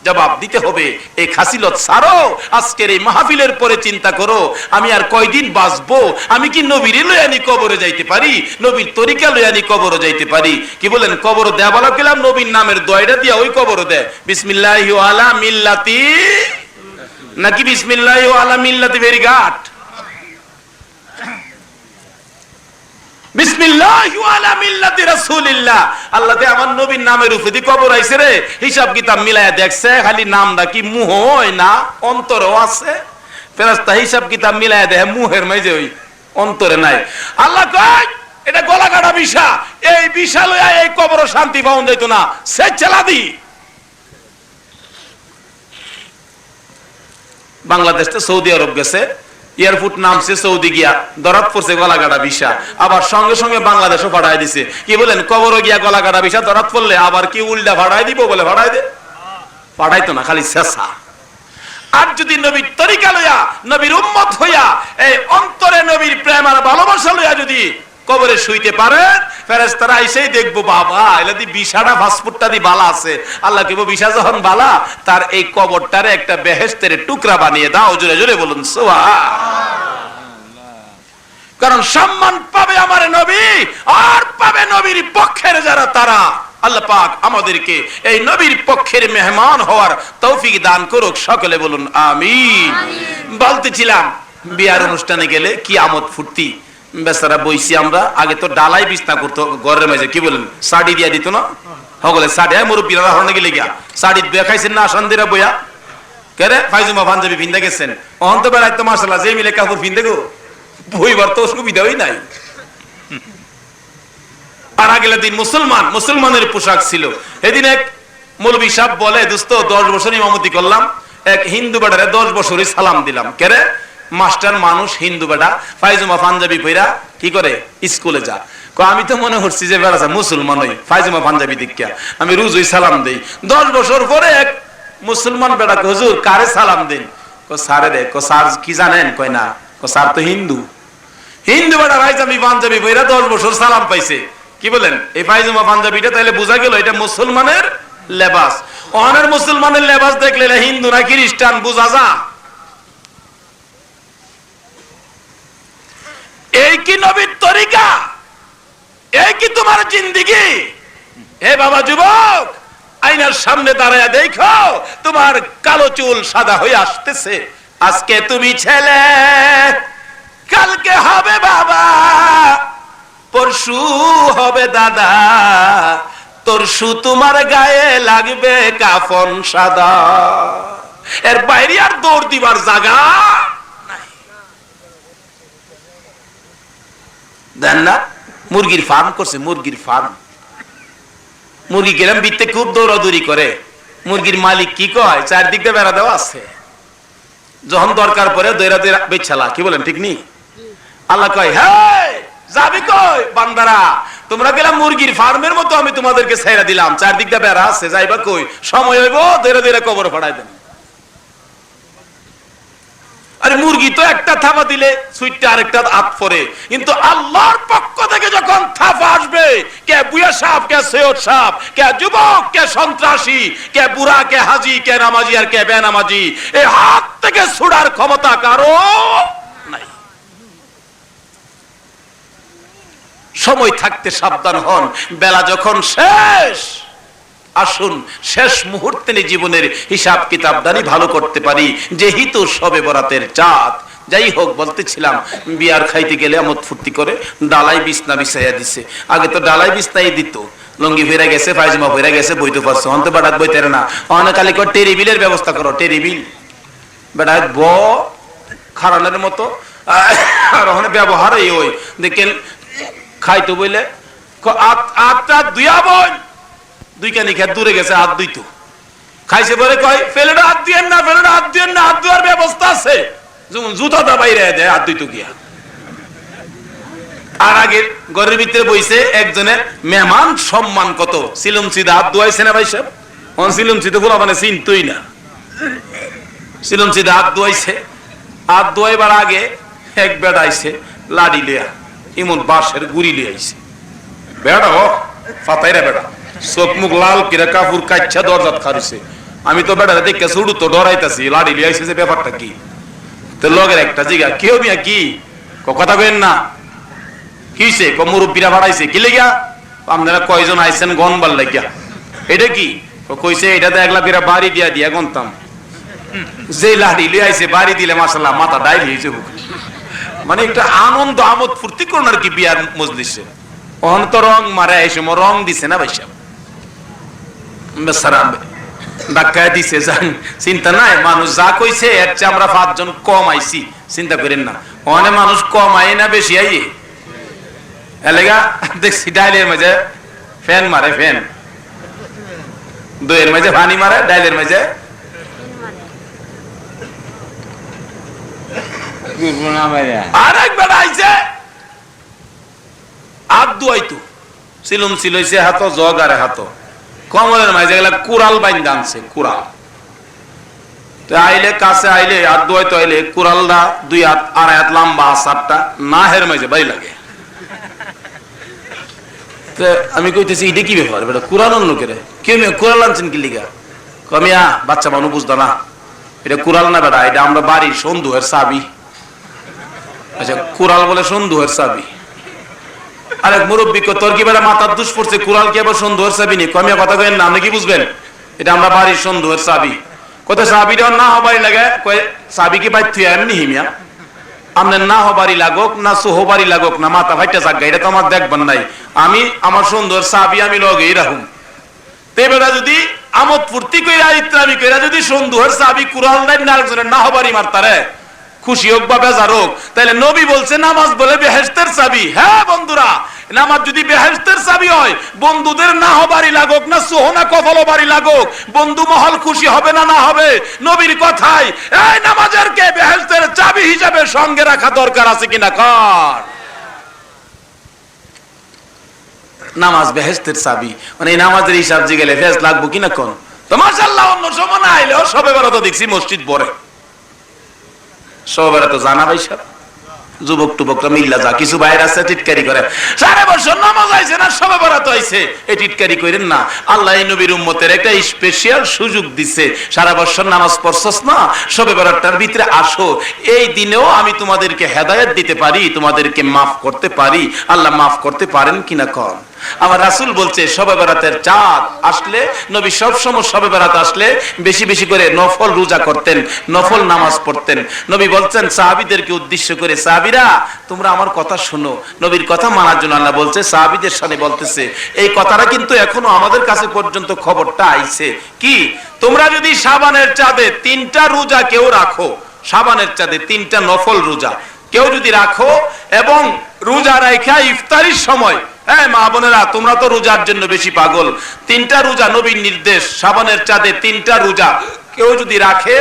জবাব দিতে হবে। এই খাসিলত ছাড়ো। আজকের এই মাহফিলের পরে চিন্তা করো, আমি আর কয়দিন বাঁচবো? আমি কি নবীর লয়ানি কবরে যাইতে পারি? নবীর তরিকা লয়ানি কবরে যাইতে পারি? কি বলেন? কবর দেয়া বলা গেলাম নবীর নামের দয়টা দিয়া ওই কবর দেয় বিসমিল্লাহি আলা মিল্লাতি, নাকি বিসমিল্লাহি আলা মিল্লাতি ভেরিঘাট? বিসমিল্লাহি আলা মিল্লাতি রাসূলিল্লাহ। আল্লাহ তে আমার নবীর নামের উপরে কবর আইছে রে, হিসাব কিতাব মিলায়া দেখছে, খালি নামটা কি মুহ হয় না অন্তরও আছে? ফেরেশতা হিসাব কিতাব মিলায়া দেখে মুহের মাঝে ওই অন্তরে নাই। আল্লাহ কয় এটা গলা কাটা বিষা, এই বিষা লইয়া এই কবর শান্তি পাওয়া যাইত না, সে চালাদি। বাংলাদেশ তো সৌদি আরব গেছে, এয়ারপোর্ট নামছে, সৌদি গিয়া ধরাত পড়ছে গলা কাটা বিষা, আবার সঙ্গে সঙ্গে বাংলাদেশও পাঠায় দিছে। কি বলেন? কবরে গিয়া গলা কাটা বিষা ধরাত পড়লে আবার কি উল্টা ভাড়ায় দিব বলে ভাড়ায় দে? পাঠাইতো না, খালি শেষা। আর যদি নবীর তরিকা লইয়া, নবীর উম্মত হইয়া, এই অন্তরে নবীর প্রেম আর ভালোবাসা লইয়া যদি কবরে শুইতে পারেন, ফেরেশতারা এসেই দেখবো বাবা এলাদি বিষাটা ফাস্টফুডটা দি বালা আছে। আল্লাহ কিবো বিষা যখন বালা, তার এই কবরটারে একটা বেহেশতের টুকরা বানিয়ে দাও। জোরে জোরে বলুন সুবহানাল্লাহ। কারণ সম্মান পাবে আমার নবী, আর পাবে নবীর পক্ষের যারা, তারা। আল্লাহ পাক আমাদেরকে এই নবীর পক্ষের মেহমান হওয়ার তৌফিক দান করুক। সকলে বলুন আমিন। বলতেছিলাম বিয়ার অনুষ্ঠানে গেলে কি আমোদ ফুর্তি। বেচারা বইছি আমরা, আগে তো ডালাই বিছনা করতো ঘরের মাঝে, কি বলেন? শাড়ি দিয়া দিত না সকলে শাড়ি। মুরব্বীরা হরনে গেলে গিয়া শাড়ি বইয়া খাইছেন না আসান্দিরা বইয়া কেরে ফাইজুমা পাঞ্জাবি ভিন্দা গেছেন। অহন তো বেড়াইতো মাসাল্লাহ যে মিলে কাপড় ভিন্দে গো, বইবার তো সুবিধাই নাই। আর আগের দিন মুসলমানের পোশাক ছিল। এদিন এক মৌলবী সাহেব বলে, দোস্ত 10 বছর ইমামতি করলাম, এক হিন্দু বেটারে 10 বছরই সালাম দিলাম। কেরে? মাস্টার মানুষ হিন্দু বেটা ফাইজুমা পাঞ্জাবি পইরা কি করে স্কুলে যা। আমি তো মনে করছি যে বেড়াচ্ছে মুসলমান হই, ফাইজুমা পাঞ্জাবি দিকা আমি রোজই সালাম দেই। 10 বছর পরে এক মুসলমান বেটা হুজুর কারে সালাম দেন? স্যারে রে। স্যার কি জানেন? কয় না। স্যার তো হিন্দু বেটা ফাইজামি পাঞ্জাবি পইরা 10 বছর সালাম পাইছে। কি বলেন? এই ফাইজুমা পাঞ্জাবিটা তাহলে বোঝা গেল এটা মুসলমানের লেবাস। অনের মুসলমানের লেবাস দেখলে হিন্দু না খ্রিস্টান বোঝা যা। এই কি নবীর তরিকা? এই কি তোমার জিন্দেগি? হে বাবা যুবক, আয়নার সামনে দাঁড়ায় দেখো তোমার কালো চুল সাদা হয়ে আসতেছে। আজকে তুমি ছেলে, কালকে হবে বাবা, পরশু হবে দাদা, তরশু তোমার গায়ে লাগবে কাফন সাদা। এর বাইরে আর দৌড় দিবার জায়গা দেন না। মুরগির ফার্ম করছে, মুরগির ফার্ম। মুরগি গেলাম বিতে খুব দৌড়াদৌড়ি করে। মুরগির মালিক কি কয়? চারদিক দিয়ে বেড়া দেওয়া আছে, যখন দরকার পড়ে দৌড়া দৌড়া বেচালা। কি বলেন? ঠিক নি? আল্লাহ কয় হ্যাঁ যাবি কই বান্দারা, তোমরা গেলাম মুরগির ফার্মের মতো আমি তোমাদেরকে ছেড়ে দিলাম, চারদিক দিয়ে বেড়া আছে, যাইবা কই? সময় হইব দৌড়া দৌড়া কবর ফাড়াই দেন। আরে মুরগি তো একটা থাবা দিলে সুইটটা আরেকটা হাত পরে, কিন্তু আল্লাহর পক্ষ থেকে যখন থাবা আসবে, কে বুয়া সাপ, কে সৈয়দ সাপ, কে যুবক, কে সন্ত্রাসী, কে বুড়া, কে হাজি, কে নামাজি আর কে বেনামাজি, এই হাত থেকে ছুড়ার ক্ষমতা কারো নাই। সময় থাকতে সাবধান হন, বেলা যখন শেষ, আসুন শেষ মুহূর্তে জীবনের হিসাব কিতাবদারি ভালো করতে পারি, যেহেতু শবে বরাতের চাঁদ। যাই হোক, বলতেছিলাম বিয়ার খাইতে গেলে আমোদ ফুর্তি করে ডালাই বিছনা বিছাইয়া দিছে। আগে তো ডালাই বিছনাই দিত, লঙ্গি ফেরা গেছে, পায়জামা ফেরা গেছে, বইতে পারছে, অন্ত বেড়াত বইতে না, অনেক খালি করে টেরিবিলের ব্যবস্থা করো, টেরিবিল বেড়াত ব খারানের মতো। আর ওখানে ব্যবহার এই ওই দেখেন খাইতো বইলে আটটা দুইয়া বই দুই কানি খেয়ে দূরে গেছে, হাত দুইতো খাইছে বলে কয় ফেলেটা হাত দিয়েন না, ফেলেটা হাত দিয়েন না, হাত ধোয়ার ব্যবস্থা আছে, যেমন জুতাটা বাইরে দেয় হাত দুইতো গিয়া। আর আগে ঘরের ভিতরে বইছে একজনের মেহমান সম্মান কত, সিলম সিদা হাত ধোয়াইছে না ভাই সাহেব, সিলম সিদা বলা মানে চিনতই না, সিলম সিদা হাত ধোয়াইছে। হাত ধোয়াইবার আগে এক বেড়া আইছে লাড়ি লিয়া, এমন বাঁশের গুড়ি লিয়ে আইছে, বেড়া হ ফাতাইরা বেড়া, চোখ মুখ লাল কিরা, কাপড় কাচ্ছা দরজাত খারিছে। আমি তো বেড়া দেখে ছুড়ু তো ডরাইতাছি, লাড়ি লিয়ে আইছে যে ব্যাপারটা কি। তো লগের একটা জিগা কেউ মিয়া কি কথা কইেন না, কিছে মুরব্বীরা ভাড়াইছে কি লেগিয়া, আপনারা কয়জন আইছেন গনবার লাগিয়া, এটা কি কইছে, এটা তো একলা বিরা বাড়ি দিয়া দিয়া গনতাম, যে লাড়ি লিয়ে আইছে বাড়ি দিলে মাশাআল্লাহ মাথা ডাইল হয়েছে। মানে একটা আনন্দ আমোদ ফুর্তি করুন আর কি বিয়ার মজলিসে। অহন তো রং মারে এই সময় রং দিছে না ভাইসা, ডাক্তার দিছে, চিন্তা নাই, মানুষ যা কইছে এর চেয়ে আমরা 5 জন কম আইছি, চিন্তা করেন না। অনেক মানুষ কম আই না বেশি আইয়ে এলাকা দেখছি ডাইলের মাঝে ফ্যান মারে, ফ্যান দইয়ের মাঝে পানি মারে, ডাইলের মাঝে আরেক বেড়া আইছে হাত দুয়াইতো, সিলুম সিলইছে হাত, জগ আরে হাত, কমলের মাঝে গেলে কুড়াল বাইন্দা আনছে, কুড়াল আইলে কাছে আইলে হাত দুয়াইতো, আইলে কুড়ালটা 2 হাত 2.5 হাত লম্বা, আসারটা নাহের মাঝে বাড়ি লাগে। আমি কইতেছি এটা কি ব্যাপার, বেটা কুড়াল অন্য কেরে, কেউ কুড়াল আনছেন কি লিগা, কমিয়া বাচ্চা মানুষ বুঝতো না, এটা কুড়াল না বেটা, এটা আমরা বাড়ির সন্দুহের চাবি। আচ্ছা কুড়াল বলে সন্দুহের চাবি। আরেক মুরব্বী তোর কি বেলা মাথার দুষ পড়ছে, কুড়াল কি আবার সন্দুহের চাবি নেই, কমিয়া কথা কেন না, আপনি কি বুঝবেন, এটা আমরা বাড়ির সন্দুহের চাবি। কোথায় চাবিটা না হবারই লাগে, চাবি কি বাইর থুয়া এমনি হিমিয়া, আপনার না হবারই লাগুক না সোহবারই লাগুক না মাথা ভাইটা জাগা, এটা তো আমার দেখবেন নাই, আমি আমার সন্দুহের চাবি আমি লগেই রাখুন। তেবেলা যদি আমোদ ফুর্তি কইরা ইত্রামি কইরা যদি সন্দুহের চাবি কুড়াল নাই না আরেকজনের না হবারই মারতারে, খুশি হোক বা বেজার হোক, তাহলে নবী বলছে নামাজ বলে বেহেশতের চাবি। হ্যাঁ বন্ধুরা, নামাজ যদি বেহেশতের চাবি হয়, বন্ধুদের না হবারই লাগুক না সোহনা কফল বাড়ি লাগুক, বন্ধু মহল খুশি হবে না না হবে, নবীর কথাই এই নামাজের কে বেহেশতের চাবি হিসাবে সঙ্গে রাখা দরকার আছে কিনা কর। নামাজ বেহেশতের চাবি, মানে এই নামাজের হিসাব যে গেলে ফেজ লাগবো কিনা কোন। তো মাশাআল্লাহ অন্য সময় না আইলেও সবে বেড়াতে দেখছি মসজিদ ভরে, সবে তো জানা ভাই সব যুবক টুবকরা মিল্লা যা কিছু বাইরে আছে টিটকারি করে, 4 বছর নামাজ আইছে না সবে বেড়াতে আইছে, এই টিটকারি করেন না। আল্লাহ এই নবীর উম্মতের একটা স্পেশাল সুযোগ দিছে, 4 বছর নামাজ পড়ছস না, সবে বেড়াটার ভিতরে আসো, এই দিনেও আমি তোমাদেরকে হেদায়েত দিতে পারি, তোমাদেরকে মাফ করতে পারি। আল্লাহ মাফ করতে পারেন কিনা কন। আমার রাসূল বলছে শবে বরাতের চাঁদ আসলে নবী সব সময় শবে বরাত আসলে বেশি বেশি করে নফল রোজা করতেন, নফল নামাজ পড়তেন। নবী বলছেন সাহাবীদেরকে উদ্দেশ্য করে, সাহাবীরা তোমরা আমার কথা শোনো। নবীর কথা মানার জন্য আল্লাহ বলছে সাহাবীদের সামনে বলতেছে, এই কথাটা কিন্তু এখনো আমাদের কাছে পর্যন্ত খবরটা আইছে কি, তোমরা যদি শাবানের চাঁদে 3টা রোজা কেউ রাখো, শাবানের চাঁদে 3টা নফল রোজা কেউ যদি রাখো এবং রোজা রাখা ইফতারির সময়, হ্যাঁ মা বোনেরা তোমরা তো রোজার জন্য বেশি পাগল, 3টা রোজা নবীর নির্দেশ, শাবানের চাঁদে 3টা রোজা কেউ যদি রাখে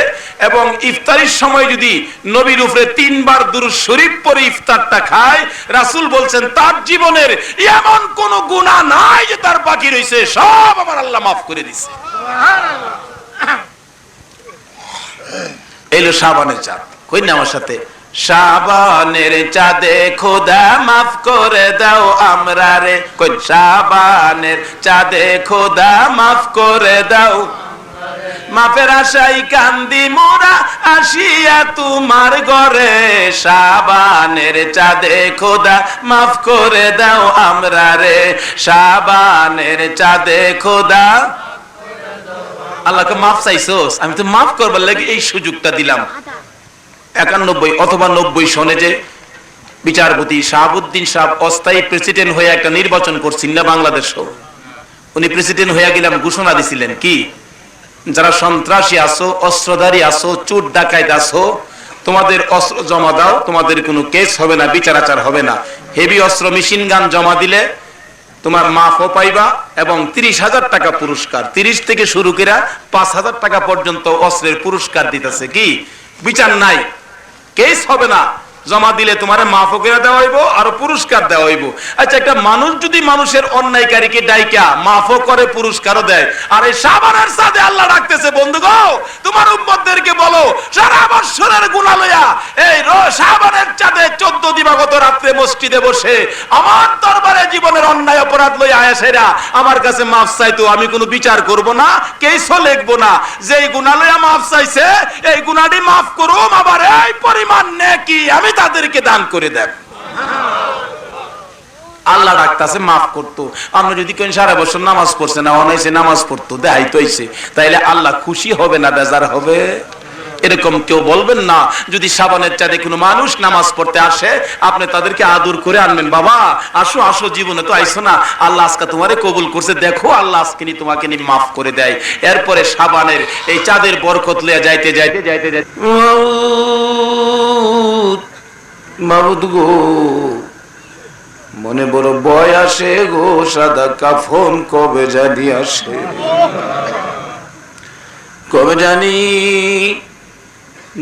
এবং ইফতারির সময় যদি নবীর উপরে 3 বার দুরূদ শরীফ পড়ে ইফতারটা খায়, রাসূল বলছেন তার জীবনের এমন কোন গুনাহ নাই যে তার বাকি রইছে, সব আমার আল্লাহ মাফ করে দিয়েছে। সুবহানাল্লাহ। এলো শাবানের চাঁদ। কই না আমার সাথে, শাবানের চাঁদে খোদা মাফ করে দাও আমরা রে, কই শাবানের চাঁদে খোদা মাফ করে দাও, মাফের আশাই কান্দি মোরা আসিয়া তোমার ঘরে, শাবানের চাঁদে খোদা মাফ করে দাও আমরা রে, শাবানের চাঁদে খোদা। আল্লাহকে মাফ চাইছোস, আমি তো মাফ করবার লাগে এই সুযোগটা দিলাম। 91 অথবা 90 সনে যে বিচারপতি শাহাবুদ্দিন সাহেব অস্থায়ী প্রেসিডেন্ট হয়ে একটা নির্বাচন করছেন না বাংলাদেশও, উনি প্রেসিডেন্ট হয়ে গেলাম ঘোষণা দিছিলেন কি, যারা সন্ত্রাসী আছো, অস্ত্রধারী আছো, চোর ডাকাইত আছো, তোমাদের অস্ত্র জমা দাও, তোমাদের কোনো কেস হবে না, বিচার আচার হবে না। হেভি অস্ত্র মেশিন গান জমা দিলে তোমার মাফও পাইবা এবং 30,000 টাকা পুরস্কার, 30 থেকে শুরু করে 5,000 টাকা পর্যন্ত অস্ত্রের পুরস্কার দিতেছে। কি বিচার নাই, কেস হবে না, জমা দিলে তোমার মাফও করে দেওয়া হইব আর পুরস্কার দেওয়া হইব। আচ্ছা, একটা মানুষ যদি মানুষের অন্যায়কারীকে ডাইকা মাফও করে পুরস্কারও দেয়, আর এই শাবানের সাথে আল্লাহ রাখতেছে, বন্ধু গো তোমার উম্মতদেরকে বলো সারা বছরের গুনাহ লইয়া এই শাবানের চাঁদে 14 দিবাগত রাতে মসজিদে বসে আমার দরবারে জীবনের অন্যায় অপরাধ লইয়া আয়েছেরা আমার কাছে মাফ চাইতো, আমি কোনো বিচার করব না, কেসও লিখব না, যেই গুনাহ লইয়া মাফ চাইছে এই গুনাহটি মাফ করুম, আবার এই পরিমাণ নেকি আমি তাদেরকে দান করে দেব। আল্লাহ ডাকতেছে মাফ করতো। আমরা যদি কোন সারা বছর নামাজ পড়ছে না, অনাইছে নামাজ পড়তো, দেখাইতো হইছে, তাইলে আল্লাহ খুশি হবে না বেজার হবে? এরকম কেউ বলবেন না। যদি শাবানের চাঁদে কোনো মানুষ নামাজ পড়তে আসে, আপনি তাদেরকে আদর করে আনবেন, বাবা আসো আসো, জীবনে তো আইসো না, আল্লাহ আজকে তোমারে কবুল করছে, দেখো আল্লাহ আজকে তোমাকে নি মাফ করে দেয়। এরপরে শাবানের এই চাঁদের বরকত লইয়া যাইতে যাইতে যাইতে যাইতে মাবুদ গো মনে বড় ভয় আসে গো, সাদা কাফন কবে জানি আসে, কবে জানি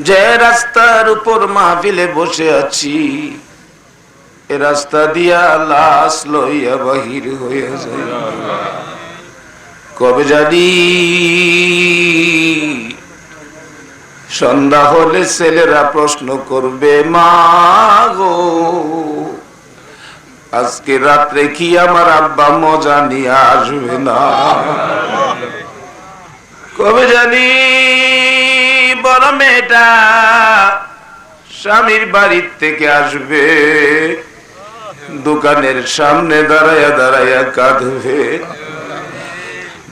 যে রাস্তার উপর মাহফিলে বসে আছি এ রাস্তা দিয়া লাশ লইয়া বাহির হইয়া যায়, কবে জানি সন্ধ্যা হলে ছেলেরা প্রশ্ন করবে, মা গো আজকে রাত্রে কি আমার আব্বা মজা নিয়ে আসবে না, কবে জানি বড় মেয়েটা স্বামীর বাড়ির থেকে আসবে, দোকানের সামনে দাঁড়াইয়া দাঁড়াইয়া কাঁদবে।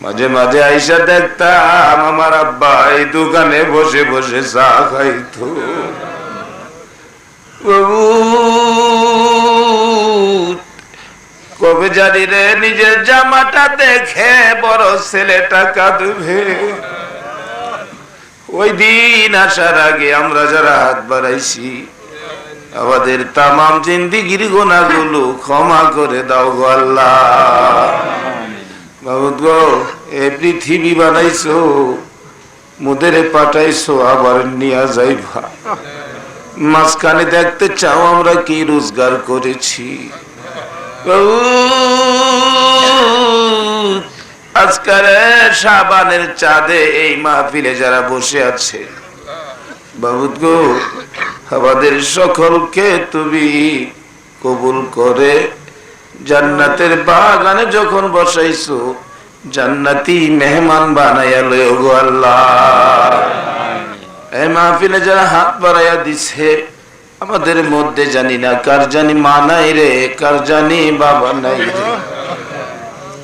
মাঝে মাঝে আইসা দেখতাম আমার আব্বা এই দোকানে বসে বসে চা খাইতো। কবে জানি রে নিজের জামাটা দেখে বড় ছেলেটা কাঁদবে। ওই দিন আসার আগে আমরা যারা হাত বাড়াইছি আমাদের তামাম জিন্দিগির গুনাহগুলো ক্ষমা করে দাও গো আল্লাহ। মাবুদ গো এই পৃথিবী বানাইছো, মুদেরে পাঠাইছো, আবার নিয়া যাইবা, মাঝখানে দেখতে চাও আমরা কি রোজগার করেছি। আজকের শাবানের চাঁদে এই মাহফিলে যারা বসে আছে মাবুদ গো আমাদের সকলকে তুমি কবুল করে জান্নাতের বাগানে যখন বসাইছো জান্নাতি মেহমান বানাইয়া লইও গো আল্লাহ। এই মাহফিলে যারা হাত বাড়াইয়া দিছে আমাদের মধ্যে জানি না কার জানি মা নাই রে, কার জানি বাবা নাই রে।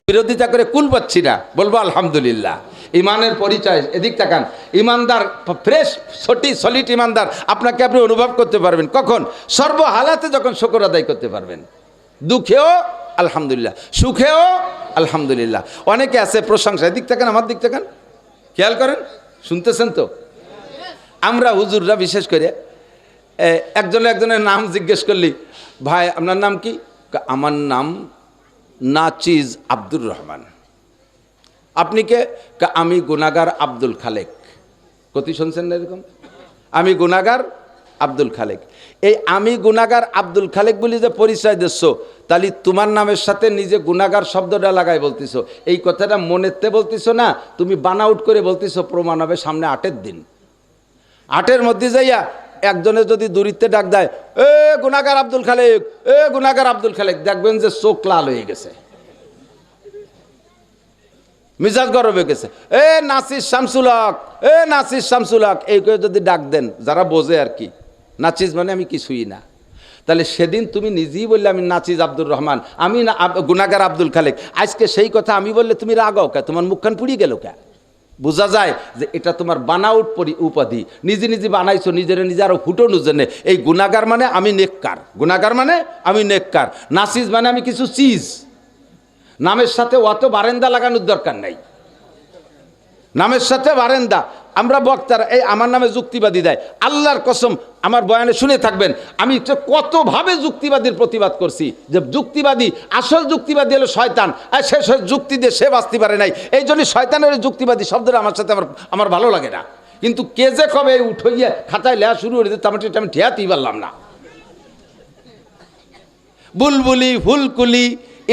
বিরোধিতা করে কুল পাচ্ছি না, বলবো আলহামদুলিল্লাহ। ইমানের পরিচয়, এদিক তাকান, ইমানদার ফ্রেশ সলিড ইমানদার আপনাকে আপনি অনুভব করতে পারবেন কখন? সর্ব হালাতে যখন শুকর আদায় করতে পারবেন, দুঃখেও আলহামদুলিল্লাহ, সুখেও আলহামদুলিল্লাহ। অনেকে আছে প্রশংসা, এদিক তাকান, আমার দিক তাকান, খেয়াল করেন, শুনতেছেন তো? আমরা হুজুররা বিশেষ করে একজনের নাম জিজ্ঞেস করলি, ভাই আপনার নাম কি? আমার নাম নাচিজ আব্দুর রহমান। আপনি কে? আমি গুনাগার আব্দুল খালেক। কতি শুনছেন না এরকম? আমি গুনাগার আব্দুল খালেক। এই আমি গুনাগার আব্দুল খালেক বলি যে পরিচয় দিচ্ছ, তাহলে তোমার নামের সাথে নিজে গুনাগার শব্দটা লাগাই বলতেছো। এই কথাটা মনেতে বলতেছো না, তুমি বানাউট করে বলতেছো। প্রমাণ হবে সামনে 8-এর দিন, 8-এর মধ্যে যাইয়া একজনে যদি দূরিত্বে ডাক দেয়, এ গুনাহগার আব্দুল খালেক, এ গুনাহগার আব্দুল খালেক, দেখবেন যে চোখ লাল হয়ে গেছে, মিজাজ গরম হয়ে গেছে। এ নাসির শামসুল হক, এ নাসির শামসুল হক, এই করে যদি ডাক দেন, যারা বোঝে আর কি, নাচিস মানে আমি কিছুই না, তাহলে সেদিন তুমি নিজেই বললে আমি নাচিস আব্দুর রহমান, আমি না গুনাহগার আব্দুল খালেক। আজকে সেই কথা আমি বললে তুমি রাগাও কে? তোমার মুখখান পুড়িয়ে গেল কে? বোঝা যায় যে এটা তোমার বানাউট উপাধি, নিজে নিজে বানাইছো, নিজের নিজে আরো ফুটোনো জন্য। এই গুনাহগার মানে আমি নেককার, গুনাহগার মানে আমি নেককার, নাসিস মানে আমি কিছু চিজ। নামের সাথে অত বারেন্দা লাগানোর দরকার নাই, নামের সাথে বারেন্দা। আমরা বক্তারা এই আমার নামে যুক্তিবাদী দেয়, আল্লাহর কসম আমার বয়ানে শুনে থাকবেন, আমি কতভাবে যুক্তিবাদীর প্রতিবাদ করছি, যে যুক্তিবাদী, আসল যুক্তিবাদী হলো শয়তান, আর সে যুক্তি দিয়ে সে বাঁচতে পারে নাই। এই জন্যই শয়তানের যুক্তিবাদী শব্দটা আমার সাথে আমার ভালো লাগে না। কিন্তু কে যে কবে উঠে গিয়ে খাতায় লেয়া শুরু করে দিতে, আমি ঠেয়াতেই পারলাম না। বুলবুলি, ফুলকুলি,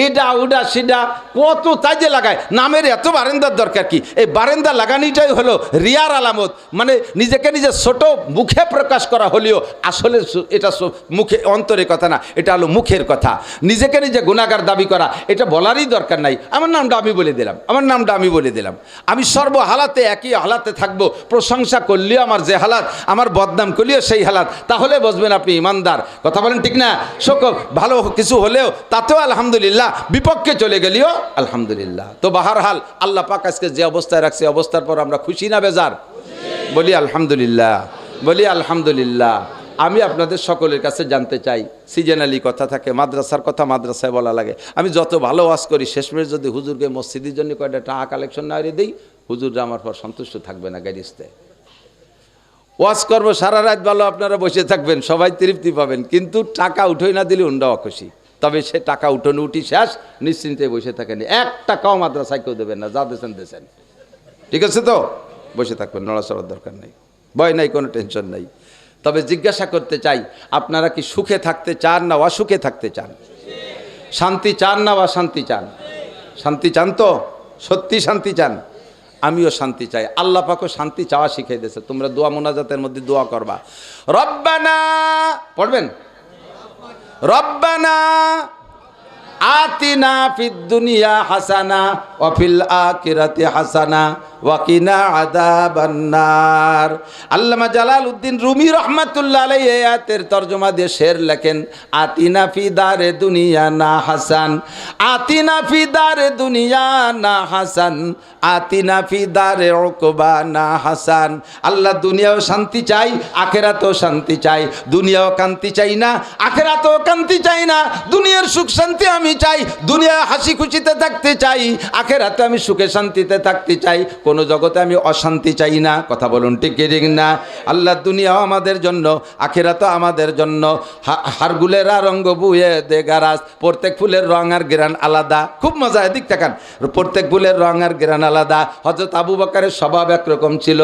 এটা ওটা সেটা কত তাই যে লাগায়, নামের এত বারেন্দার দরকার কি? এই বারেন্দা লাগানিটাই হলো রিয়ার আলামত, মানে নিজেকে নিজে ছোট মুখে প্রকাশ করা হলেও আসলে এটা মুখে অন্তরের কথা না, এটা হলো মুখের কথা। নিজেকে নিজে গুনাহগার দাবি করা এটা বলারই দরকার নাই। আমার নামটা আমি বলে দিলাম, আমার নামটা আমি বলে দিলাম। আমি সর্ব হালাতে একই হালাতে থাকবো, প্রশংসা করলেও আমার যে হালাত, আমার বদনাম করলেও সেই হালাত, তাহলে বুঝবেন আপনি ইমানদার। কথা বলেন ঠিক না? ভালো কিছু হলেও তাতেও আলহামদুলিল্লাহ, বিপক্ষে চলে গেলেও আলহামদুলিল্লাহ। তো বাহারহাল আল্লাহ পাক আজকে যে অবস্থায় রাখছে, অবস্থার পর আমরা খুশি না বেজার? বলি আলহামদুলিল্লাহ, বলি আলহামদুলিল্লাহ। আমি আপনাদের সকলের কাছে জানতে চাই, সিজনালি কথা থাকে, মাদ্রাসার কথা মাদ্রাসায় বলা লাগে। আমি যত ভালো ওয়াজ করি, শেষমেশ যদি হুজুরকে মসজিদের জন্য কয়টা টাকা কালেকশন না দিই, হুজুররা আমার পর সন্তুষ্ট থাকবে না। গাড়িতে ওয়াজ করবো সারা রাত, ভালো আপনারা বসে থাকবেন, সবাই তৃপ্তি পাবেন, কিন্তু টাকা উঠোই না দিলে উন্ডাও খুশি। তবে সে টাকা উঠোনো উঠি শেষ, নিশ্চিন্তে বসে থাকেন, এক টাকাও মাদ্রাসায় কেউ দেবেন না, যা দেশেন দেশেন, ঠিক আছে? তো বসে থাকবেন, নড়াচড়ার দরকার নেই, ভয় নাই, কোনো টেনশন নাই। তবে জিজ্ঞাসা করতে চাই, আপনারা কি সুখে থাকতে চান না অসুখে থাকতে চান? শান্তি চান না অশান্তি চান? শান্তি চান তো? সত্যি শান্তি চান? আমিও শান্তি চাই। আল্লাহ পাকও শান্তি চাওয়া শিখিয়ে দিয়েছে। তোমরা দোয়া মোনাজাতের মধ্যে দোয়া করবা, রব্বানা পড়বেন, রব্বানা আতিনা ফিদ দুনিয়া হাসানা ওয়া ফিল আখিরাতি হাসানা ওয়া কিনা আযাবান নার। আল্লামা জালালউদ্দিন রুমি রাহমাতুল্লাহ আলাইহি আয়াতের তরজমা দিয়ে শের লেখেন, আতিনা ফি দারে দুনিয়া না হাসান, আতিনা ফি দারে দুনিয়া না হাসান, আতিনা ফি দারে উকবা না হাসান। আল্লাহ দুনিয়াও শান্তি চাই, আখিরাতেও শান্তি চাই। দুনিয়াও কান্তি চাই না, আখিরাতেও কান্তি চাই না। দুনিয়ার সুখ শান্তি আমি চাই, দুনিয়া হাসি খুশিতে থাকতে চাই, আখিরাতে আমি সুখে শান্তিতে থাকতে চাই। কোন জগতে আমি অশান্তি চাই না। কথা বলুন ঠিক ঠিক না? আল্লাহ দুনিয়াও আমাদের জন্য, আখিরাতও আমাদের জন্য। হারগুলেরা রঙ্গ বুয়ে দে গারাজ, প্রত্যেক ফুলের রং আর গ্রান আলাদা। খুব মজা, এদিক তাকান, প্রত্যেক ফুলের রং আর গ্রান আলাদা। হযরত আবু বকরের স্বভাব একরকম ছিল,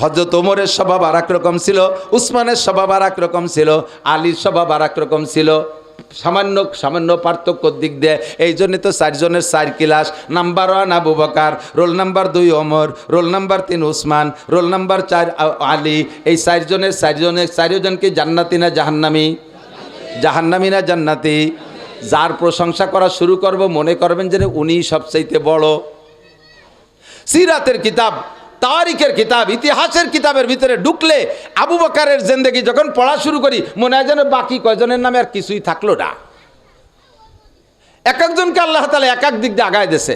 হযরত ওমরের স্বভাব আর এক রকম ছিল, উসমানের স্বভাব আর এক রকম ছিল, আলীর স্বভাব আর এক রকম ছিল। সামান্য সামান্য পার্থক্যর দিক দিয়ে। এই জন্যে তো 4 জনের 4 class. Number 1 Abu Bakr, roll number 2 Omar, roll number 3 Usman, roll number 4 Ali. এই 4 জনের 4 জনকে জান্নাতি না জাহান্নামী? জাহান্নামী না জান্নাতি? যার প্রশংসা করা শুরু করব, মনে করবেন যে উনি সবচাইতে বড়। সিরাতের কিতাব, তারিখের কিতাব, ইতিহাসের কিতাবের ভিতরে ঢুকলে আবু বকরের জিন্দেগি যখন পড়া শুরু করি, মনে হয় যেন বাকি কয়জনের নামে আর কিছুই থাকলো না। এক একজনকে আল্লাহ তাআলা এক এক দিক দিয়ে আগায় দিয়েছে।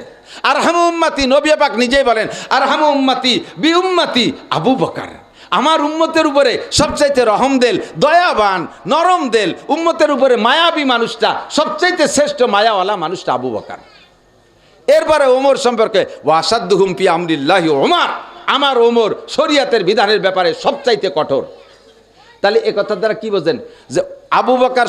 আরহামু উম্মতি, নবী পাক নিজেই বলেন, আরহামু উম্মতি বি উম্মতি আবু বকর। আমার উম্মতের উপরে সবচাইতে রহম দেল, দয়াবান, নরম দেল, উম্মতের উপরে মায়াবী মানুষটা, সবচাইতে শ্রেষ্ঠ মায়াওয়ালা মানুষটা আবু বকর। এরপরে ওমর সম্পর্কে, ওয়াসাদুহুম ফি আমরিল্লাহি ওমর, আমার ওমর শরিয়াতের বিধানের ব্যাপারে সবচাইতে কঠোর। তাহলে এ কথার দ্বারা কি বোঝেন? যে আবু বকর